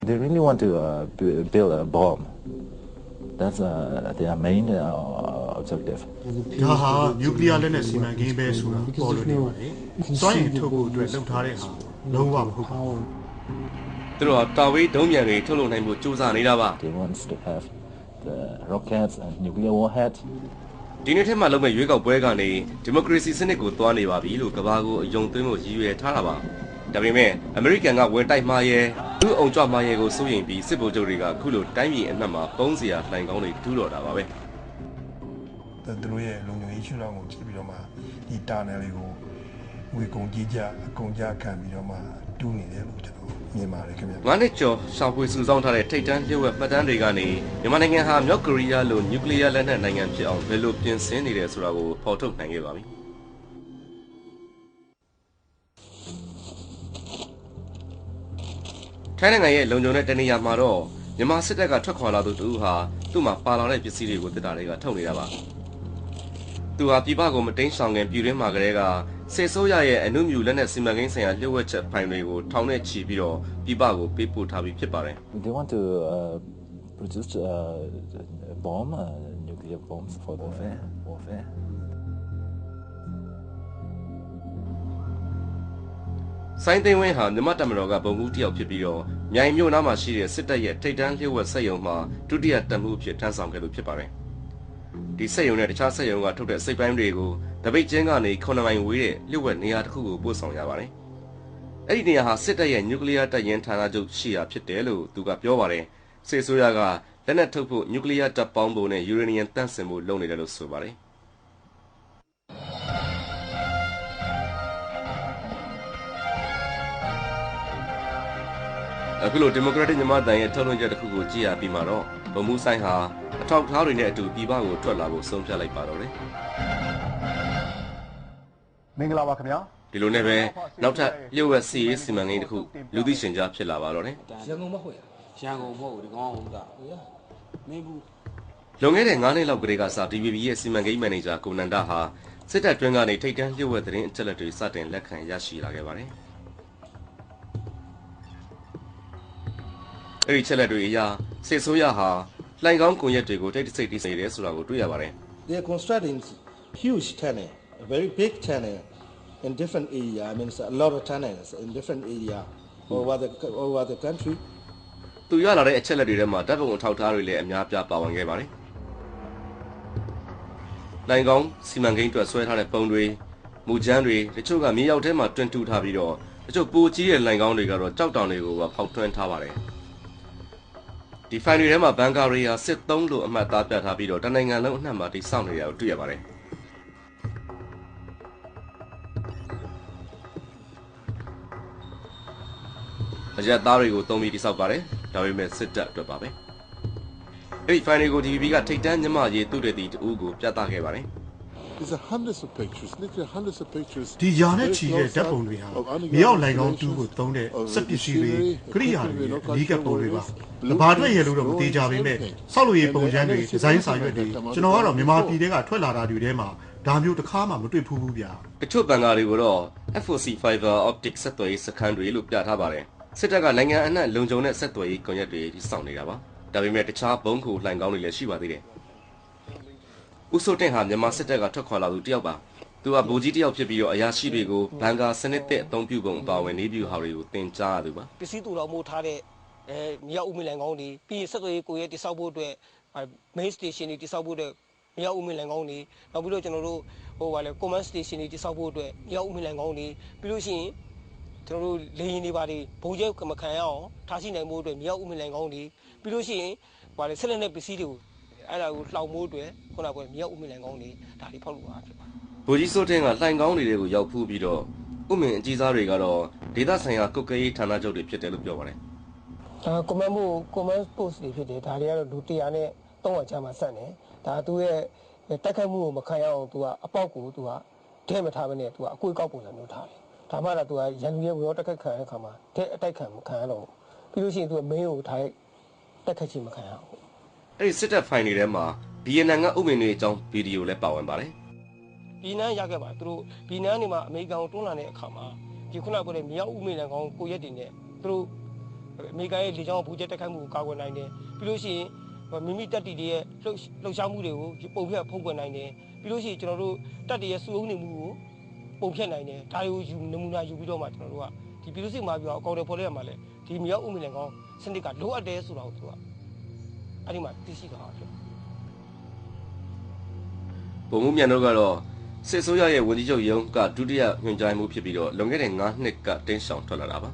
They really want to build a bomb. That's their main objective. ဒါဟာနျူကလ িয়ার လက်နက်စီမံကိန်းပဲဆိုတာပေါ်လွင်နေပါတယ်။စွမ်းရည်ထုတ်ဖို့အတွက်လုပ်ထားတဲ့ဟာလုံးဝမဟုတ်ပါဘူး သူတို့ကတာဝေးဒုံးပြန်တွေထုတ်လုပ်နိုင်ဖို့ကြိုးစားနေတာပါ They want to have the rockets and nuclear warhead. ဒီနေ့ထက်မှလုပ်မဲ့ရွေးကောက်ပွဲကနေဒီမိုကရေစီစနစ်ကိုသွားနေပါပြီလို့ကမ္ဘာကိုအယုံသွင်းဖို့ရည်ရွယ်ထားတာပါဒါပေမဲ့အမေရိကန်ကဝင်တိုက်မှာရဲသူ့အောင်ကြွမှာရဲကိုစိုးရိမ်ပြီးစစ်ဗိုလ်ချုပ်တွေကခုလိုတိုင်းပြည်အနှံ့မှာပုံးစရာလှိုင်ကောင်းတွေတူးတော်တာပါပဲ သူတို့ရဲ့လုံခြုံရေးရှုထောင့်ကိုကြည့်ပြီးတော့မှဒီတာနယ်တွေကိုဝေကုန်ကြီးကြအကုန်ကြခံပြီးတော့မှတူးနေတယ်လို့ကျွန်တော်မြင်ပါတယ်ခင်ဗျာ ငါးနှစ်ကျော်ရှောက်ဖွေစုဆောင်းထားတဲ့ထိတ်တန်းလျှို့ဝှက်မှတ်တမ်းတွေကနေမြန်မာနိုင်ငံဟာမြောက်ကိုရီးယားလိုနျူကလ িয়ার လက်နက်နိုင်ငံဖြစ်အောင်ဘယ်လိုပြင်ဆင်နေတယ်ဆိုတာကိုဖော်ထုတ်နိုင်ခဲ့ပါပြီထိုင်းနိုင်ငံရဲ့လုံခြုံတဲ့တနေရာမှာတော့မြန်မာစစ်တပ်ကထွက်ခွာလာသူတူဟာသူ့မှာပါလာတဲ့ပစ္စည်းတွေကိုတစ်တာတွေကထုတ်နေတာပါသူဟာပြည်ပကိုမတိန်ဆောင်ခင်ပြည်တွင်းမှာကလေးကစေဆိုးရရဲ့အနုမြူလက်နက်စီမံကိန်းဆိုင်ရာလျှို့ဝှက်ချက်ဖိုင်တွေကိုထောင်နဲ့ချီပြီးတော့ပြည်ပကိုပေးပို့ထားပြီးဖြစ်ပါတယ် They want to produce bomb, nuclear bombs for warfare. စိုင်းသိန်းဝင်းဟာမြမတမတော်ကဘုံမှုတယောက်ဖြစ်ပြီးတော့မြိုင်မြို့နားမှာရှိတဲ့စစ်တပ်ရဲ့ထိတ်တန်းလျှို့ဝှက်စက်ရုံမှာဒုတိယတပ်မှုအဖြစ်ထမ်းဆောင်ခဲ့လို့ဖြစ်ပါတယ်ဒီစက်ရုံနဲ့တခြားစက်ရုံကထုတ်တဲ့စိတ်ပိုင်းတွေကိုတပိတ်ချင်းကနေ9မိုင်ဝေးတဲ့လျှို့ဝှက်နေရာတစ်ခုကိုပို့ဆောင်ရပါတယ်အဲ့ဒီနေရာဟာစစ်တပ်ရဲ့နျူကလ িয়ার တပ်ရင်းဌာနချုပ်ရှိရာဖြစ်တယ်လို့သူကပြောပါတယ်စစ်ဆိုးရကလက်နက်ထုတ်ဖို့နျူကလ িয়ার တပ်ပေါင်းပုံနဲ့ယူရေနီယံတန့်စင်မှုလုပ်နေတယ်လို့ဆိုပါတယ်အခုလိုဒီမိုကရက်တစ်မြန်မာတိုင်းရဲ့ထုတ်လွှင့်ချက်တစ်ခုကိုကြည့်ရပြီးမှတော့ဗမှုဆိုင်ဟာအထောက်အထားတွေနဲ့အတူပြည်ပကိုထွက်လာဖို့ဆုံးဖြတ်လိုက်ပါတော့တယ် မင်္ဂလာပါခင်ဗျာ ဒီလိုနဲ့ပဲနောက်ထပ်လျှို့ဝှက်စီရေးစီမံကိန်းတစ်ခုလူသိရှင်ကြားဖြစ်လာပါတော့တယ် ရန်ကုန်မဟုတ်ရရန်ကုန်မဟုတ်ဒီကောင်ဟုတ်တာမင်းဘူး လွန်ခဲ့တဲ့9နှစ်လောက်ကလေးကစ DVB ရဲ့စီမံကိန်းမန်နေဂျာကိုနန္ဒဟာစစ်တပ်တွင်းကနေထိတ်တန်းလျှို့ဝှက်သတင်းအချက်အလက်တွေစတင်လက်ခံရရှိလာခဲ့ပါတယ်အဲ့ဒီချက်လက်တွေအရစစ်ဆိုးရဟာလှိုင်ကောင်းကွန်ရက်တွေကိုတိတ်တဆိတ်တိစေတယ်ဆိုတာကိုတွေ့ရပါတယ် They are constructing huge tunnel, a very big tunnel in different area. I mean, a lot of tunnels in different area over the country. သူရလာတဲ့အချက်လက်တွေထဲမှာတပ်ပုံအထောက်အထားတွေလည်းအများပြားပါဝင်ခဲ့ပါတယ်။လိုင်ကောင်းစီမံကိန်းအတွက်ဆွဲထားတဲ့ပုံတွေမူကျန်းတွေတချို့ကမြေရောက်ထဲမှာတွင်တူထားပြီးတော့တချို့ပိုကြီးတဲ့လိုင်ကောင်းတွေကတော့ကြောက်တောင်တွေကိုပါဖောက်ထွင်းထားပါတယ်။ဒီဖိုင်တွေထဲမှာဘန်ကာရီယာစစ်သုံးလို့အမှတ်သားပြထားပြီးတော့တနိုင်ငံလုံးအနှံ့မှာတိစောင့်နေတာကိုတွေ့ရပါတယ်။အရက်သားတွေကိုသုံးပြီးတိစောက်ပါတယ်ဒါပေမဲ့စစ်တပ်အတွက်ပါပဲအဲ့ဒီ file တွေကို DVB ကထိတ်တန်းညမရေးသူ့တဲ့တီတူကိုပြသခဲ့ပါတယ် There's hundreds of pictures, literally hundreds of pictures. ဒီယာနဲ့ချီတဲ့ဓာတ်ပုံတွေဟာမြောက်လိုင်ကောင်းတူးကိုသုံးတဲ့စက်ပစ္စည်းတွေကိရိယာတွေအလီကပ်ပုံတွေပါဘာအတွက်ရလို့တော့မသိကြပေမဲ့ဆောက်လုပ်ရေးပုံစံတွေဒီဇိုင်းစာရွက်တွေကျွန်တော်ကတော့မြန်မာပြည်ထဲကထွက်လာတာတွေထဲမှာဒါမျိုးတစ်ခါမှမတွေ့ဖူးဘူးဗျာတချို့ဘန်ကာတွေကိုတော့ FOC Fiber Optic ဆက်သွယ်ရေးစခန်းတွေလို့ပြထားပါတယ်စစ်တပ်ကနိုင်ငံအနှံ့လုံခြုံတဲ့ဆက်သွယ်ရေးကွန်ရက်တွေစောင့်နေတာပါဒါပေမဲ့တခြားဘုံခုလှိုင်ကောင်းတွေလည်းရှိပါသေးတယ်ဦးစိုးတင်ဟာမြန်မာစစ်တပ်ကထွက်ခွာလာသူတယောက်ပါသူကဗိုလ်ကြီးတယောက်ဖြစ်ပြီးတော့အရာရှိတွေကိုဘန်ကာစနစ်တဲ့အသုံးပြုပုံအပါအဝင်နေပြူဟာတွေကိုတင်ကြားရသူပါပစ္စည်းတူတော်မို့ထားတဲ့မြောက်ဦးမင်းလန်ကောင်းတွေပြီးဆက်သွယ်ရေးကိုရဲတိစောက်ဖို့အတွက် main station တွေတိစောက်ဖို့အတွက်မြောက်ဦးမင်းလန်ကောင်းတွေနောက်ပြီးတော့ကျွန်တော်တို့command station တွေတိစောက်ဖို့အတွက်မြောက်ဦးမင်းလန်ကောင်းတွေပြီးလို့ရှိရင်ကျွန်တော်တို့လေရင်တွေပါတယ်ဘုံကျဲမခံရအောင်ထားရှိနိုင်မှုအတွက်မြောက်ဦးမင်းလန်ကောင်းတွေပြီးလို့ရှိရင်ဆက်လက်တဲ့ပစ္စည်းတွေကိုအဲ့ဒါကိုလှောင်မိုးအတွက်ခုနကမြောက်ဦးမင်းလန်ကောင်းတွေဒါတွေဖောက်လို့ပါဖြစ်ပါတယ်ဗိုလ်ကြီးစိုးတင်ကလှိုင်ကောင်းတွေကိုရောက်ဖူးပြီးတော့ဥမင်အကြီးစားတွေကတော့ဒေသဆိုင်ရာကုတ်ကရေးဌာနချုပ်တွေဖြစ်တယ်လို့ပြောပါတယ်command post တွေဖြစ်တယ်ဒါတွေကတော့လူ100နဲ့300ကျားမှဆက်နေဒါသူ့ရဲ့တိုက်ခိုက်မှုကိုမခံရအောင်သူကအပေါက်ကိုသူကထဲမထားဘဲနဲ့သူကအကွေးကောက်ပုံစံမျိုးထားတယ်ဒါမှတော့သူကရန်သူရဲ့ဝေရောတိုက်ခိုက်ခံရတဲ့အခါမှာတဲ့အတိုက်ခံမခံရတော့ဘူးပြီးလို့ရှိရင်သူကမင်းကိုထားတိုက်ခိုက်ခြင်းမခံရဘူးအဲ့ဒီစစ်တပ်ဖိုင်တွေထဲမှာ BNN ကဥမင်တွေအကြောင်းဗီဒီယိုလည်းပါဝင်ပါတယ်BNN ရခဲ့ပါသူတို့ BNN နေမှာအမေရိကန်ကိုတွန်းလာတဲ့အခါမှာဒီခုနကပြောတဲ့မြောက်ဥမင်လန်ကောင်ကိုရက်တွေနဲ့သူတို့ အမေရိကန်ရဲ့လေကြောင်းဘူချက်တက်ခိုက်မှုကိုကာကွယ်နိုင်တယ်ပြီးလို့ရှိရင်မိမိတပ်တီတွေရဲ့လှုပ်ရှားမှုတွေကိုပုံဖြတ်ဖုံးကွယ်နိုင်တယ်ပြီးလို့ရှိရင်ကျွန်တော်တို့တပ်တွေရဲ့စုအုပ်နေမှုကိုပုံဖြတ်နိုင်တယ်ဒါတွေကိုယူနမူနာယူပြီးတော့မှကျွန်တော်တို့ကဒီပြည်သူ့စစ်မှာပြောအကောင့်တွေဖော်လိုက်ရမှာလေဒီမြောက်ဥမင်လန်ကောင်စနစ်ကလိုအပ်တယ်ဆိုတာကိုသူကအဲ့ဒီမှာသိရှိတာဖြစ်ဘုံမှုမြန်တို့ကတော့စစ်ဆိုးရရဲ့ဝန်ကြီးချုပ်ရုံးကဒုတိယညွှန်ကြားမှုဖြစ်ပြီးတော့လွန်ခဲ့တဲ့9နှစ်ကတင်းဆောင်ထွက်လာတာပါ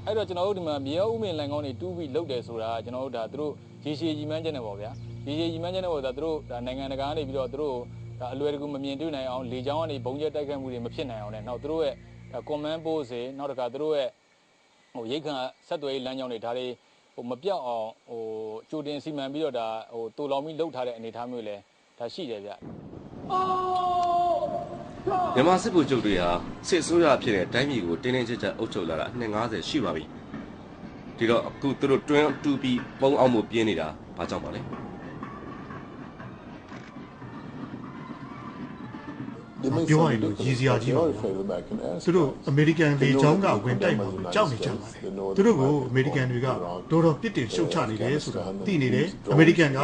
အဲ့တော့ကျွန်တော်တို့ဒီမှာမြေရောဥမင်လန်ကောင်းတွေတူးပြီးလုပ်တယ်ဆိုတာကျွန်တော်တို့ဒါသူတို့ရေရှည်ကြီးမှန်းချက်နဲ့ပေါ့ဗျာရေရှည်ကြီးမှန်းချက်နဲ့ပေါ့ဒါသူတို့ဒါနိုင်ငံတကာကနေပြီးတော့သူတို့ဒါအလွယ်တကူမမြင်တွေ့နိုင်အောင်လေကြောင်းကနေဘုံကျဲတိုက်ခိုက်မှုတွေမဖြစ်နိုင်အောင်နဲ့နောက်သူတို့ရဲ့ command post တွေနောက်တခါသူတို့ရဲ့ဟိုရိတ်ခါဆက်သွယ်ရေးလမ်းကြောင်းတွေဒါတွေဟိုမပြောက်အောင်ဟိုကြိုတင်စီမံပြီးတော့ဒါဟိုတူလောင်ပြီးလှုပ်ထားတဲ့အနေအထားမျိုးလဲဒါရှိတယ်ဗျမြန်မာစစ်ဗိုလ်ချုပ်တွေဟာစစ်ဆိုးရဖြစ်တဲ့တိုင်းပြည်ကိုတင်းတင်းကြပ်ကြပ်အုပ်ချုပ်လာတာနှစ်90ရှိပါပြီဒီတော့အခုသူတို့တွင်းတူပြီးပုံအောင်မှုပြင်းနေတာဘာကြောင့်ပါလဲပြောရရင်တော့ရည်စရာကြီးပါသူတို့အမေရိကန်လေကြောင်းကဝင်တိုက်မှာကြောက်နေကြပါတယ်သူတို့ကိုအမေရိကန်တွေကတော်တော်ပြစ်တင်ရှုတ်ချနေတယ်ဆိုတာသိနေတယ်အမေရိကန်က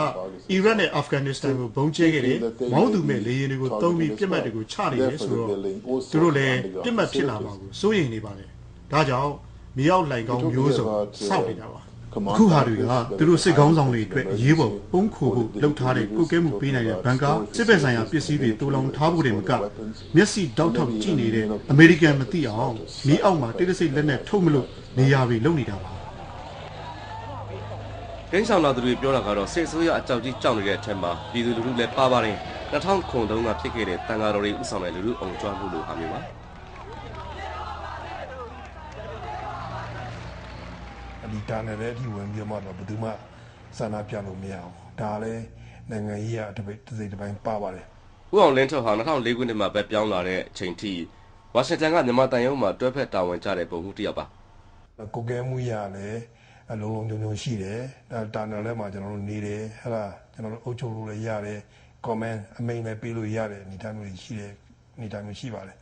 အီရတ်နဲ့အာဖဂန်နစ္စတန်ကိုဘုံကျဲခဲ့တယ်မောင်းသူမဲ့လေယာဉ်တွေကိုတုံးပြီးပြစ်မှတ်တွေကိုချနေတယ်ဆိုတော့သူတို့လည်းပြစ်မှတ်ဖြစ်လာမှာကိုစိုးရိမ်နေပါတယ်ဒါကြောင့်မြေရောက်လိုင်ကောင်းမျိုးစုံစောင့်နေတာပါအခုဟာတွေကသူတို့စစ်ကောင်းဆောင်တွေအတွက်အရေးပေါ်ပုံခိုဖို့လှုပ်ထားတဲ့ကုကဲမှုပေးနိုင်တဲ့ဘန်ကာစစ်ဘက်ဆိုင်ရာပစ္စည်းတွေတူလောင်ထားဖို့တွေမကမျက်စိတောက်ထောက်ကြည့်နေတဲ့အမေရိကန်မသိအောင်မီးအောက်မှာတိတ်တဆိတ်လက်နဲ့ထုတ်မလို့နေရာတွေလုံနေတာပါဒင်းဆောင်လာသူတွေပြောတာကတော့စစ်ဆိုးရအကြောက်ကြီးကြောက်နေတဲ့အထက်မှာပြည်သူလူထုလည်းပါပါတယ်2009တုန်းကဖြစ်ခဲ့တဲ့တန်ဃာတော်တွေဥဆောင်တဲ့လူထုအောင်ကြွားမှုလိုဟာမျိုးပါဒီတာနယ်တဲ့အထိဝင်ပြီးမှတော့ဘယ်သူမှစာနာပြလို့မရအောင်ဒါလည်းနိုင်ငံကြီးကတစ်စိတ်တစ်ပိုင်းပါပါတယ်ဥအောင်လင်းထုတ်ဟာ2004ခုနှစ်မှာပဲပြောင်းလာတဲ့အချိန်ထိဝါရှင်တန်ကမြန်မာတန်ရုံးမှာတွဲဖက်တာဝန်ကျတဲ့ပုံမှုတစ်ယောက်ပါကိုကဲမှုရလည်းလုံလုံုံရှိတယ်တာနယ်လည်းမှာကျွန်တော်တို့နေတယ်ဟဲ့လားကျွန်တော်တို့အုပ်ချုပ်လို့လည်းရတယ် comment အမိန့်လည်းပေးလို့ရတယ်နေတိုင်းမျိုးရှိတယ်နေတိုင်းမျိုးရှိပါတယ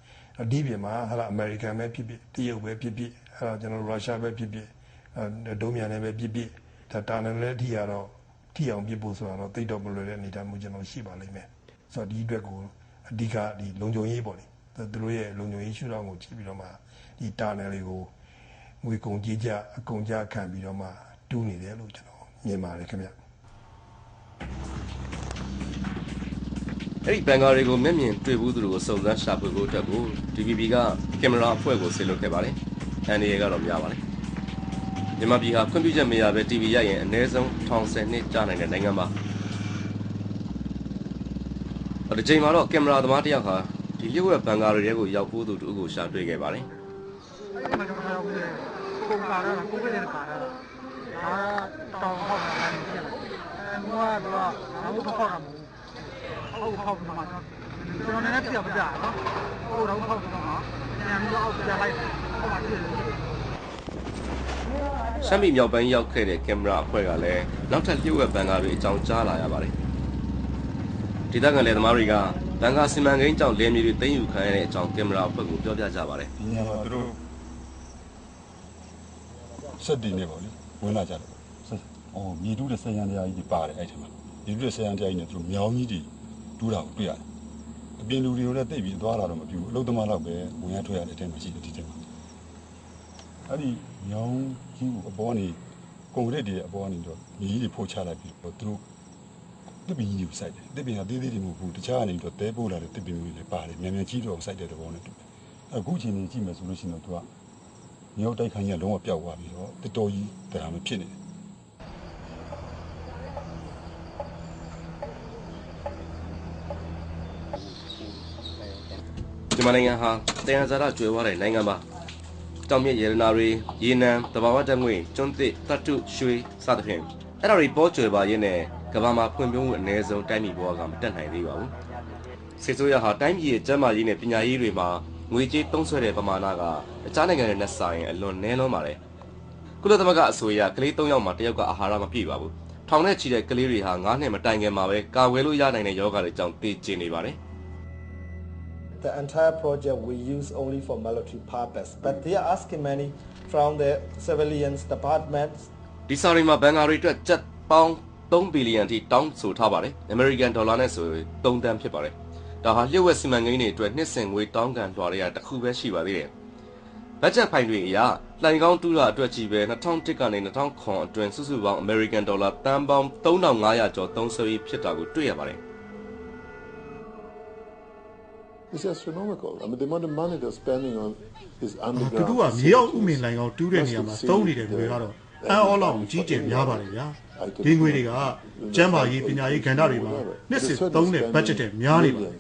်ဒီပြင်မှာဟဲ့လားအမေရိကန်ပဲဖြစ်ဖြစ်တရုတ်ပဲဖြစ်ဖြစ်ဟဲ့လားကျွန်တော်တို့ရုရှားပဲဖြစ်ဖြစ်ဒုံမြန်လည်းပဲပြစ်ဒါတာနယ်လည်းထိရတော့ထိအောင်ပြစ်ဖို့ဆိုတာတော့တိတ်တော့မလွယ်တဲ့အနေအထားမျိုးကျွန်တော်ရှိပါလိမ့်မယ်ဆိုတော့ဒီအတွက်ကိုအဓိကဒီလုံခြုံရေးပေါ့လေသူတို့ရဲ့လုံခြုံရေးရှုထောင့်ကိုကြည့်ပြီးတော့မှဒီတာနယ်တွေကိုငွေကုန်ကြေးကြအကုန်ကြခံပြီးတော့မှတူးနေတယ်လို့ကျွန်တော်မြင်ပါတယ်ခင်ဗျအဲ့ဒီဘန်ကာတွေကိုမျက်မြင်တွေ့ဘူးသူတို့ကိုစုံစမ်းရှာဖွေဖို့အတွက်ကို DVB ကကင်မရာအဖွဲ့ကိုဆေလွတ်ခဲ့ပါတယ်အန်ဒီရဲကတော့များပါတယ်မြန်မာပြည်ဟာခွင့်ပြုချက်မရဘဲ TV ရရင်အနည်းဆုံး1010နှစ်ကြာနိုင်တဲ့နိုင်ငံပါဒီချိန်မှာတော့ကင်မရာသမားတစ်ယောက်ဟာဒီလျှို့ဝှက်ဘန်ကာတွေထဲကိုရောက်ဖို့သူတို့ကိုရှာတွေ့ခဲ့ပါတယ်ပုံကာရတာကိုပဲကာရတာတောင်းဟောက်တာလည်းဖြစ်တယ်ငါကတော့ဘာလို့ခေါ်တာမဟုတ်ဟောက်မှာကျွန်တော်လည်းပြပြကြနော်ဟိုတော့ဟောက်တော့မှာပြန်ပြီးတော့ပြန်လိုက်ဟောမှာဖြစ်တယ်ရှမ်းပြည်မြောက်ပိုင်းရောက်ခဲ့တဲ့ကင်မရာအဖွဲ့ကလည်းနောက်ထပ်လျှို့ဝှက်ဘန်ကာတွေအကြောင်းကြားလာရပါတယ်ဒေသခံလယ်သမားတွေကဘန်ကာစီမံကိန်းကြောင့်လယ်မြေတွေသိမ်းယူခံရတဲ့အကြောင်းကင်မရာအဖွဲ့ကိုပြောပြကြပါတယ်ဒီညမှာသူတို့စက်တီနေပါလေဝင်လာကြတယ်မြေတူးတဲ့ဆယ်ရန်တရားကြီးပါတယ်အဲ့ထက်မှာမြေတူးတဲ့ဆယ်ရန်တရားကြီးနဲ့သူတို့မြောင်းကြီးတွေတူးတာကိုတွေ့ရတယ်အပြင်လူတွေကိုလည်းတိတ်ပြီးသွားတာတော့မပြူဘူးအလုပ်သမားတော့ပဲဝင်ရထွက်ရတဲ့အထက်မှာရှိတယ်ဒီထက်မှာအဲ့ဒီညောင်းကြီးကိုအပေါ်ကနေကွန်ကရစ်တွေအပေါ်ကနေတော့မြေကြီးတွေဖို့ချလိုက်ပြီးတော့သူတို့တစ်ပင်ကြီးကိုစိုက်တယ်တစ်ပင်ကသေးသေးတွေမဟုတ်ဘူးတခြားအနေနဲ့တော့တဲပို့လာတဲ့တစ်ပင်မျိုးတွေပါတယ်မြန်မြန်ကြီးတော့စိုက်တဲ့သဘောနဲ့တူအခုချိန်ကြီးကြည့်မယ်ဆိုလို့ရှိရင်တော့သူကမြောက်တိုက်ခိုင်းရလုံးဝပျောက်သွားပြီးတော့တတော်ကြီးတရားမဖြစ်နေတယ်မြန်မာနိုင်ငံဟာတရားဇာတ်ကျွယ်ဝတဲ့နိုင်ငံပါတောင်မြစ်ရတနာတွေရေနံတဘာဝဓာတ်ငွေကျွန်းသစ်သတ္တုရွှေစသဖြင့်အဲ့ဒါတွေပေါ်ကျွယ်ပါရင်းနဲ့ကမ္ဘာမှာဖွံ့ဖြိုးမှုအနည်းဆုံးတိုင်းပြည်ဘဝကမတက်နိုင်သေးပါဘူးစစ်ဆိုးရဟာတိုင်းပြည်ရဲ့ကျန်းမာရေးနဲ့ပညာရေးတွေမှာငွေကြေးသုံးစွဲတဲ့ပမာဏကတခြားနိုင်ငံတွေနဲ့ဆိုင်အလွန်နည်းလွန်းပါတယ်ကုလသမဂ္ဂအဆိုအရကလေး3ယောက်မှာ1ယောက်ကအာဟာရမပြည့်ပါဘူးထောင်နဲ့ချီတဲ့ကလေးတွေဟာ9နှစ်မတိုင်ခင်မှာပဲကာဝယ်လို့ရနိုင်တဲ့ယောဂတွေကြောင့်သေကျေနေပါတယ်The entire project we use only for military purpose, but they are asking many from the civilians departments. ဒီစာရီမှာဘန်ဂါရီအတွက်ကျပ်ပေါင်း3ဘီလီယံထိတောင်းဆိုထားပါတယ်။ American dollar နဲ့ဆို3တန်းဖြစ်ပါတယ်။ဒါဟာလျှို့ဝှက်စီမံကိန်းတွေအတွက်နှစ်စဉ်ငွေတောင်းကန်လွှာတွေကတစ်ခုပဲရှိပါသေးတယ်။ဘတ်ဂျက်ဖိုင်တွေအရလှိုင်ကောင်းတူလာအတွက်ကြီးပဲ2001ကနေ2009အတွင်းစုစုပေါင်း American dollar တန်ပေါင်း3500ကျော်သုံးစွဲပြီးဖြစ်တာကိုတွေ့ရပါတယ်။ It's astronomical. I mean, the amount of money they're spending on is underground. တူကမြေရောက်ဥမင်လိုင်ကောင်တူးတဲ့နေရာမှာသုံးနေတဲ့ငွေကတော့အန်အော်လောက်ကြီးကျယ်များပါတယ်ဗျာဒီငွေတွေကကျန်းမာရေးပညာရေးကဏ္ဍတွေမှာနှစ်စဉ်သုံးတဲ့ဘတ်ဂျက်တွေများနေပါတယ်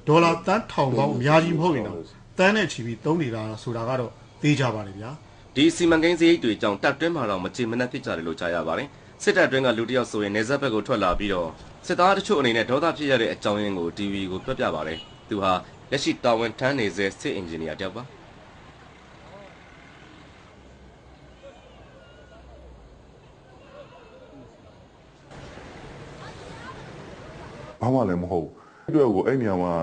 ဒေါ်လာတန်းထောင်ပေါင်းအများကြီးမဟုတ်ရင်တော့တန်းနဲ့ချီပြီးသုံးနေတာဆိုတာကတော့သိကြပါတယ်ဗျာဒီစီမံကိန်းစရိတ်တွေကြောင့်တပ်တွင်းမှာတော့မကြေမနက်ဖြစ်ကြတယ်လို့ကြားရပါတယ်စစ်တပ်တွင်းကလူတစ်ယောက်ဆိုရင်နေဆက်ဘက်ကိုထွက်လာပြီးတော့စစ်သားတချို့အနေနဲ့ဒေါသဖြစ်ရတဲ့အကြောင်းရင်းကို TV ကိုပြပြပါတယ်သူဟာလက်ရှိတာဝန်ထမ်းနေစေစစ်အင်ဂျင်နီယာတယောက်ပါဘာမှလည်းမဟုတ်ဘူးအတွက်ကိုအဲ့နေရာမှာ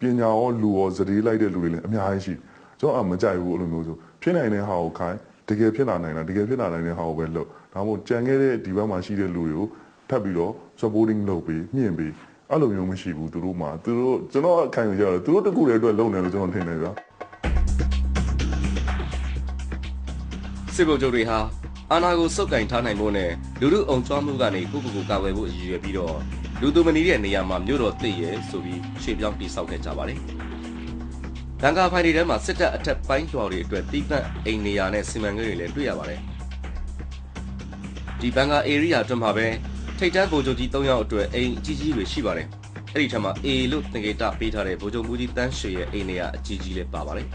ပညာရောလူရောစတေးလိုက်တဲ့လူတွေလည်းအများကြီးရှိကျွန်တော်မကြိုက်ဘူးအဲ့လိုမျိုးဆိုဖြစ်နိုင်တဲ့ဟာကိုခိုင်းတကယ်ဖြစ်လာနိုင်တာတကယ်ဖြစ်လာနိုင်တဲ့ဟာကိုပဲလုပ်ဒါမှမဟုတ်ကြံခဲ့တဲ့ဒီဘက်မှာရှိတဲ့လူတွေကိုထပ်ပြီးတော့ supporting လုပ်ပြီးမြင့်ပြီးအဲ့လိုမျိုးမရှိဘူးသူတို့မှာသူတို့ကျွန်တော်အခိုင်အမာကြတော့သူတို့တကူတည်းအတွက်လုပ်နေလို့ကျွန်တော်ထင်တယ်ဗျာစစ်ဗိုလ်ချုပ်တွေဟာအာဏာကိုစုပ်ကိုင်ထားနိုင်ဖို့နဲ့လူမှုအုံကြွမှုကနေကိုယ့်ကိုယ်ကိုကာကွယ်ဖို့အရေးရပြီးတော့လူသူမနီးတဲ့နေရာမှာမြို့တော်သိရဲဆိုပြီးရှေ့ပြောင်းတိဆောက်ခဲ့ကြပါတယ်။ဘန်ကာဖိုင်တွေထဲမှာစစ်တပ်အထက်ပိုင်းတော်တွေအတွက်တိပန့်အိမ်နေရာနဲ့စီမံကိန်းတွေလည်းတွေ့ရပါတယ်။ဒီဘန်ကာ area အတွင်းမှာပဲထိတ်တန်းဗိုလ်ချုပ်ကြီး3ယောက်အတွက်အိမ်အကြီးကြီးတွေရှိပါတယ်။အဲ့ဒီထက်မှာ A လို့သင်္ကေတပေးထားတဲ့ဗိုလ်ချုပ်မှုကြီးတန်းရွှေရဲ့အိမ်နေရာအကြီးကြီးလည်းပါပါတယ်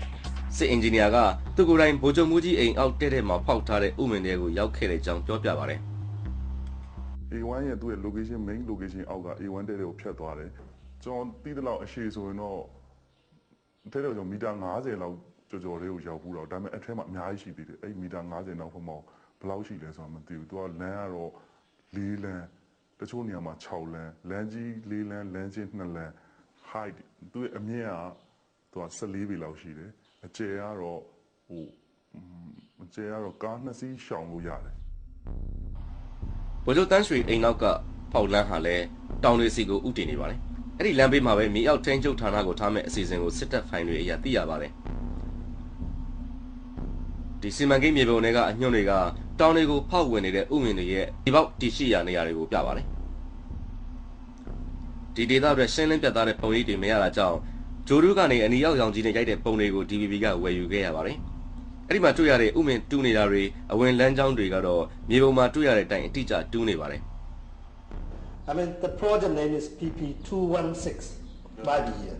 ။စစ်အင်ဂျင်နီယာကသူကိုယ်တိုင်ဗိုလ်ချုပ်မှုကြီးအိမ်အောက်တဲ့မှာဖောက်ထားတဲ့ဥမင်တွေကိုရောက်ခဲ့တဲ့အကြောင်းပြောပြပါတယ်။ A1 ရဲ့သူ့ရဲ့ location main location အောက်က A1 တဲ့တွေကိုဖြတ်သွားတယ်ကျွန်တော်ပြီးတဲ့လောက်အရှိဆိုရင်တော့တဲ့တော့ကျွန်တော်မီတာ90လောက်ကြော်လေးကိုရောက်ဘူးတော့ဒါပေမဲ့အထက်မှာအများကြီးရှိသေးတယ်အဲ့မီတာ90လောက်ဖမောက်ဘယ်လောက်ရှိလဲဆိုတော့မသိဘူးသူကလမ်းကတော့4လမ်းတချို့နေရာမှာ6လမ်းလမ်းကြီး4လမ်းလမ်းချင်း2လမ်း height သူ့ရဲ့အမြင့်ကသူက14ပေလောက်ရှိတယ်အကျယ်ကတော့ကား2စီးရှောင်လို့ရတယ်ဗိုလ်ချုပ်တန်းရွှေအိမ်နောက်ကပေါက်လန်းဟာလည်းတောင်တွေစီကိုဥတည်နေပါတယ်။အဲ့ဒီလမ်းဘေးမှာပဲမြေအောက်ထိန်းချုပ်ဌာနကိုထားမဲ့အစီအစဉ်ကိုစစ်တပ်ဖိုင်တွေအရာသိရပါတယ်။ဒီစီမံကိန်းမြေပုံတွေကအညွန့်တွေကတောင်တွေကိုဖောက်ဝင်နေတဲ့ဥမင်တွေရဲ့ဒီပေါက်တရှိရာနေရာတွေကိုပြပါတယ်။ဒီဒေသအတွက်ရှင်းလင်းပြတ်သားတဲ့ပုံရိပ်တွေမရတာကြောင့်ဂျိုဒူးကနေအနီရောက်ရောင်ကြီးနဲ့ရိုက်တဲ့ပုံတွေကို DVB ကဝယ်ယူခဲ့ရပါတယ်။အဲ့ဒီမှာတွေ့ရတဲ့ဥမင်တူးနေတာတွေအဝင်လမ်းကြောင်းတွေကတော့မြေပုံမှာတွေ့ရတဲ့အတိုင်းအတိအကျတူးနေပါတယ် I mean the project name is PP216 by the year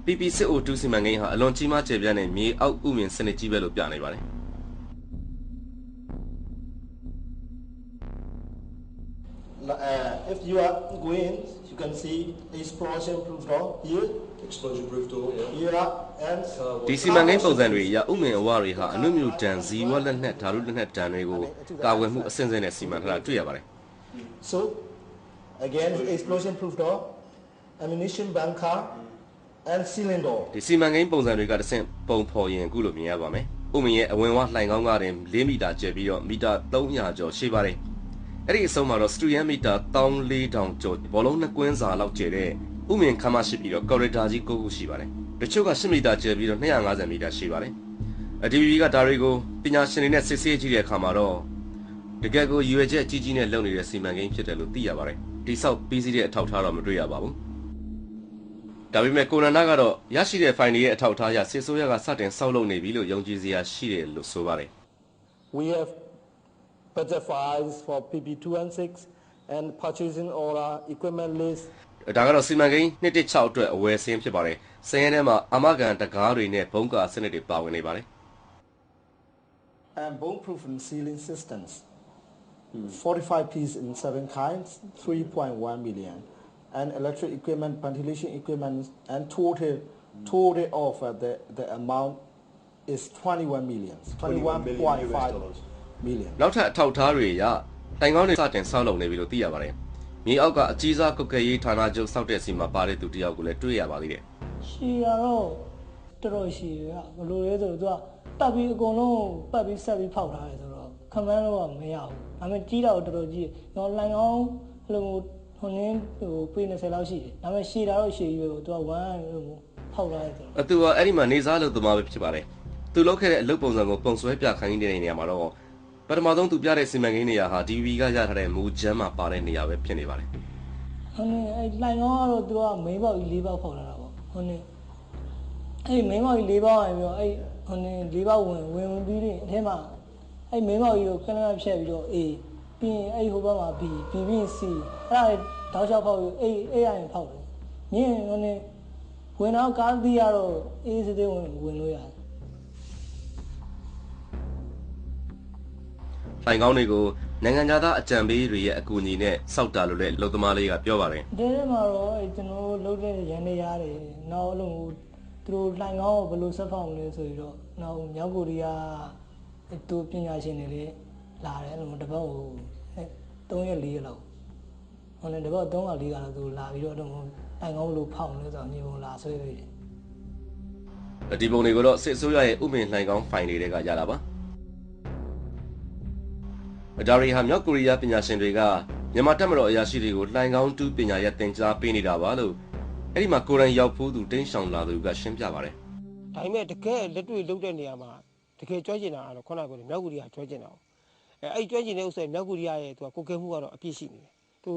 PP စစ်အိုတူးစီမံကိန်းဟာအလွန်ကြီးမားကျယ်ပြန့်တဲ့မြေအောက်ဥမင်စနစ်ကြီးပဲလို့ပြနေပါတယ် if you are going you can see explosion proof door here explosion proof door here and ဒီစီမံကိန်းပုံစံတွေအရဥမင်အဝတွေဟာအနုမြူတန်ဇီဝလက်နက်ဓာတုလက်နက်တန်တွေကိုကာဝယ်မှုအဆင့်ဆင့်နဲ့စီမံထားတာတွေ့ရပါတယ် so again explosion proof door ammunition bunker and cylinder ဒီစီမံကိန်းပုံစံတွေကတစ်ဆင့်ပုံဖော်ရင်အခုလိုမြင်ရပါမယ်ဥမင်ရဲ့အဝင်ဝလှိုင်ကောင်းကတင်4မီတာကျယ်ပြီးတော့မီတာ300ကျော်ရှိပါတယ်အဲ့ဒီအဆုံးမှာတော့စတူယန်မီတာ14000ကျော်ဘောလုံးနှစ်ကွင်းစာလောက်ကျယ်တဲ့ဥမင်ခမ်းမရှိပြီးတော့ကော်ရီဒါကြီး9ခုရှိပါတယ်တချို့က10မီတာကျယ်ပြီးတော့250မီတာရှိပါတယ်DVB ကဒါတွေကိုပညာရှင်တွေနဲ့စစ်ဆေးကြည့်တဲ့အခါမှာတော့တကယ်ကိုရွေချက်ကြီးကြီးနဲ့လုပ်နေတဲ့စီမံကိန်းဖြစ်တယ်လို့သိရပါတယ်တိဆောက်ပြီးစီးတဲ့အထောက်ထားတော့မတွေ့ရပါဘူးဒါပေမဲ့ကိုနန္ဒကတော့ရရှိတဲ့ဖိုင်တွေရဲ့အထောက်ထားအရစစ်ဆိုးရကစတင်ဆောက်လုပ်နေပြီလို့ယုံကြည်စရာရှိတယ်လို့ဆိုပါတယ် We have budget files for PP216 and purchasing order equipment list ဒါကတော့စီမံကိန်း216အတွက်အဝယ်စင်းဖြစ်ပါတယ်စင်းရဲထဲမှာအာမခံတကားတွေနဲ့ဘုံကာစနစ်တွေပါဝင်နေပါတယ် and bomb proof and sealing systems 45 pieces in 7 kinds 3.1 million and electric equipment ventilation equipment and total of the amount is 21 million 21.5 million နောက်ထပ်အထောက်ထားတွေအရတိုင်ကောင်းတွေစတင်ဆောက်လုပ်နေပြီလို့သိရပါတယ်မြေအောက်ကအကြီးစားကုတ်ကဲရေးဌာနချုပ်စောက်တဲ့စီမှာပါတဲ့သူတယောက်ကိုလည်းတွေ့ရပါသေးတယ်ရှီရတော့တော်တော်ရှီရဘလို့လဲဆိုတော့သူက ပတ်ပြီးအကုန်လုံးပတ်ပြီးဆက်ပြီးဖောက်ထားတယ်ဆိုတော့ခမန်းတော့မရဘူးဒါပေမဲ့ကြီးတာတော့တော်တော်ကြီးကျွန်တော်လှန်ကောင်းလိုဟိုနင်းဟိုပေ20လောက်ရှိတယ်ဒါပေမဲ့ရှည်တာတော့ရှည်ရွယ်ကိုသူက1လို့ဖောက်ထားတယ်ဆိုတော့သူကအဲ့ဒီမှာနေစားလို့သမားပဲဖြစ်ပါတယ်သူလောက်ခဲ့တဲ့အလုပ်ပုံစံကိုပုံဆွဲပြခိုင်းနေတဲ့နေရာမှာတော့ပထမဆုံးသူပြတဲ့စီမံကိန်းနေရာဟာ DV ကရထားတဲ့မူကျမ်းမှာပါတဲ့နေရာပဲဖြစ်နေပါတယ်ဟုတ်နေအဲ့လှန်ကောင်းကတော့သူကမိန်းပေါက်ကြီး4ပေါက်ဖောက်လာတာပေါ့ဟုတ်နေအဲ့မိန်းပေါက်ကြီး4ပေါက်ရပြီးတော့အဲ့ဟိုနေ4ပေါက်ဝင်ပြီးရင်အထဲမှာအဲ့မိန်းပေါက်ကြီးကိုခဏခဏဖြတ်ပြီးတော့ A ပြီးရင်အဲ့ဟိုဘက်မှာ B ပြီးရင် C အဲ့ဒါတောက်လျှောက်ဖောက်ပြီး A ရရင်ဖောက်တယ်မြင်ဟိုနေဝင်တော့ကားသီးရတော့ A စစ်သေးဝင်လို့ရတယ်လှိုင်ကောင်းတွေကိုနိုင်ငံသားအကြံပေးတွေရဲ့အကူအညီနဲ့စောက်တာလို့လည်းလုံသမားလေးကပြောပါတယ်ဒီထဲမှာတော့ကျွန်တော်လုပ်တဲ့ရန်နေရတယ်နောက်လို့သူတို့လှိုင်ကောင်းကိုဘယ်လိုဆက်ဖောက်မလဲဆိုပြီးတော့နောက်မြောက်ကိုရီးယားသူပညာရှင်တွေလည်းလာတယ်အဲ့လိုတစ်ပတ်ကို3ရက်4ရက်လောက်ဟိုလည်းတစ်ပတ်3ရက်4ရက်လောက်သူလာပြီးတော့လှိုင်ကောင်းဘယ်လိုဖောက်မလဲဆိုတော့ညီပုံလာဆွဲပေးတယ်ဒီပုံတွေကိုတော့စစ်အစိုးရရဲ့ဥပဒေလှိုင်ကောင်းဖိုင်တွေကရတာပါဒါရီဟာမြောက်ကိုရီးယားပညာရှင်တွေကမြန်မာတပ်မတော်အရာရှိတွေကိုလှိုင်ကောင်းတူးပညာရပ်သင်ကြားပေးနေတာပါလို့အဲ့ဒီမှာကိုရန်ရောက်ဖို့သူတင်းရှောင်လာသူကရှင်းပြပါတယ်ဒါပေမဲ့တကယ်လက်တွေ့လုပ်တဲ့နေရာမှာတကယ်ကြွကျင်တာကတော့ခုနကပြောမြောက်ကိုရီးယားကြွကျင်တာအဲ့ကြွကျင်တဲ့ဥစ္စာမြောက်ကိုရီးယားရဲ့သူကကိုကဲမှုကတော့အပြည့်ရှိနေတယ်သ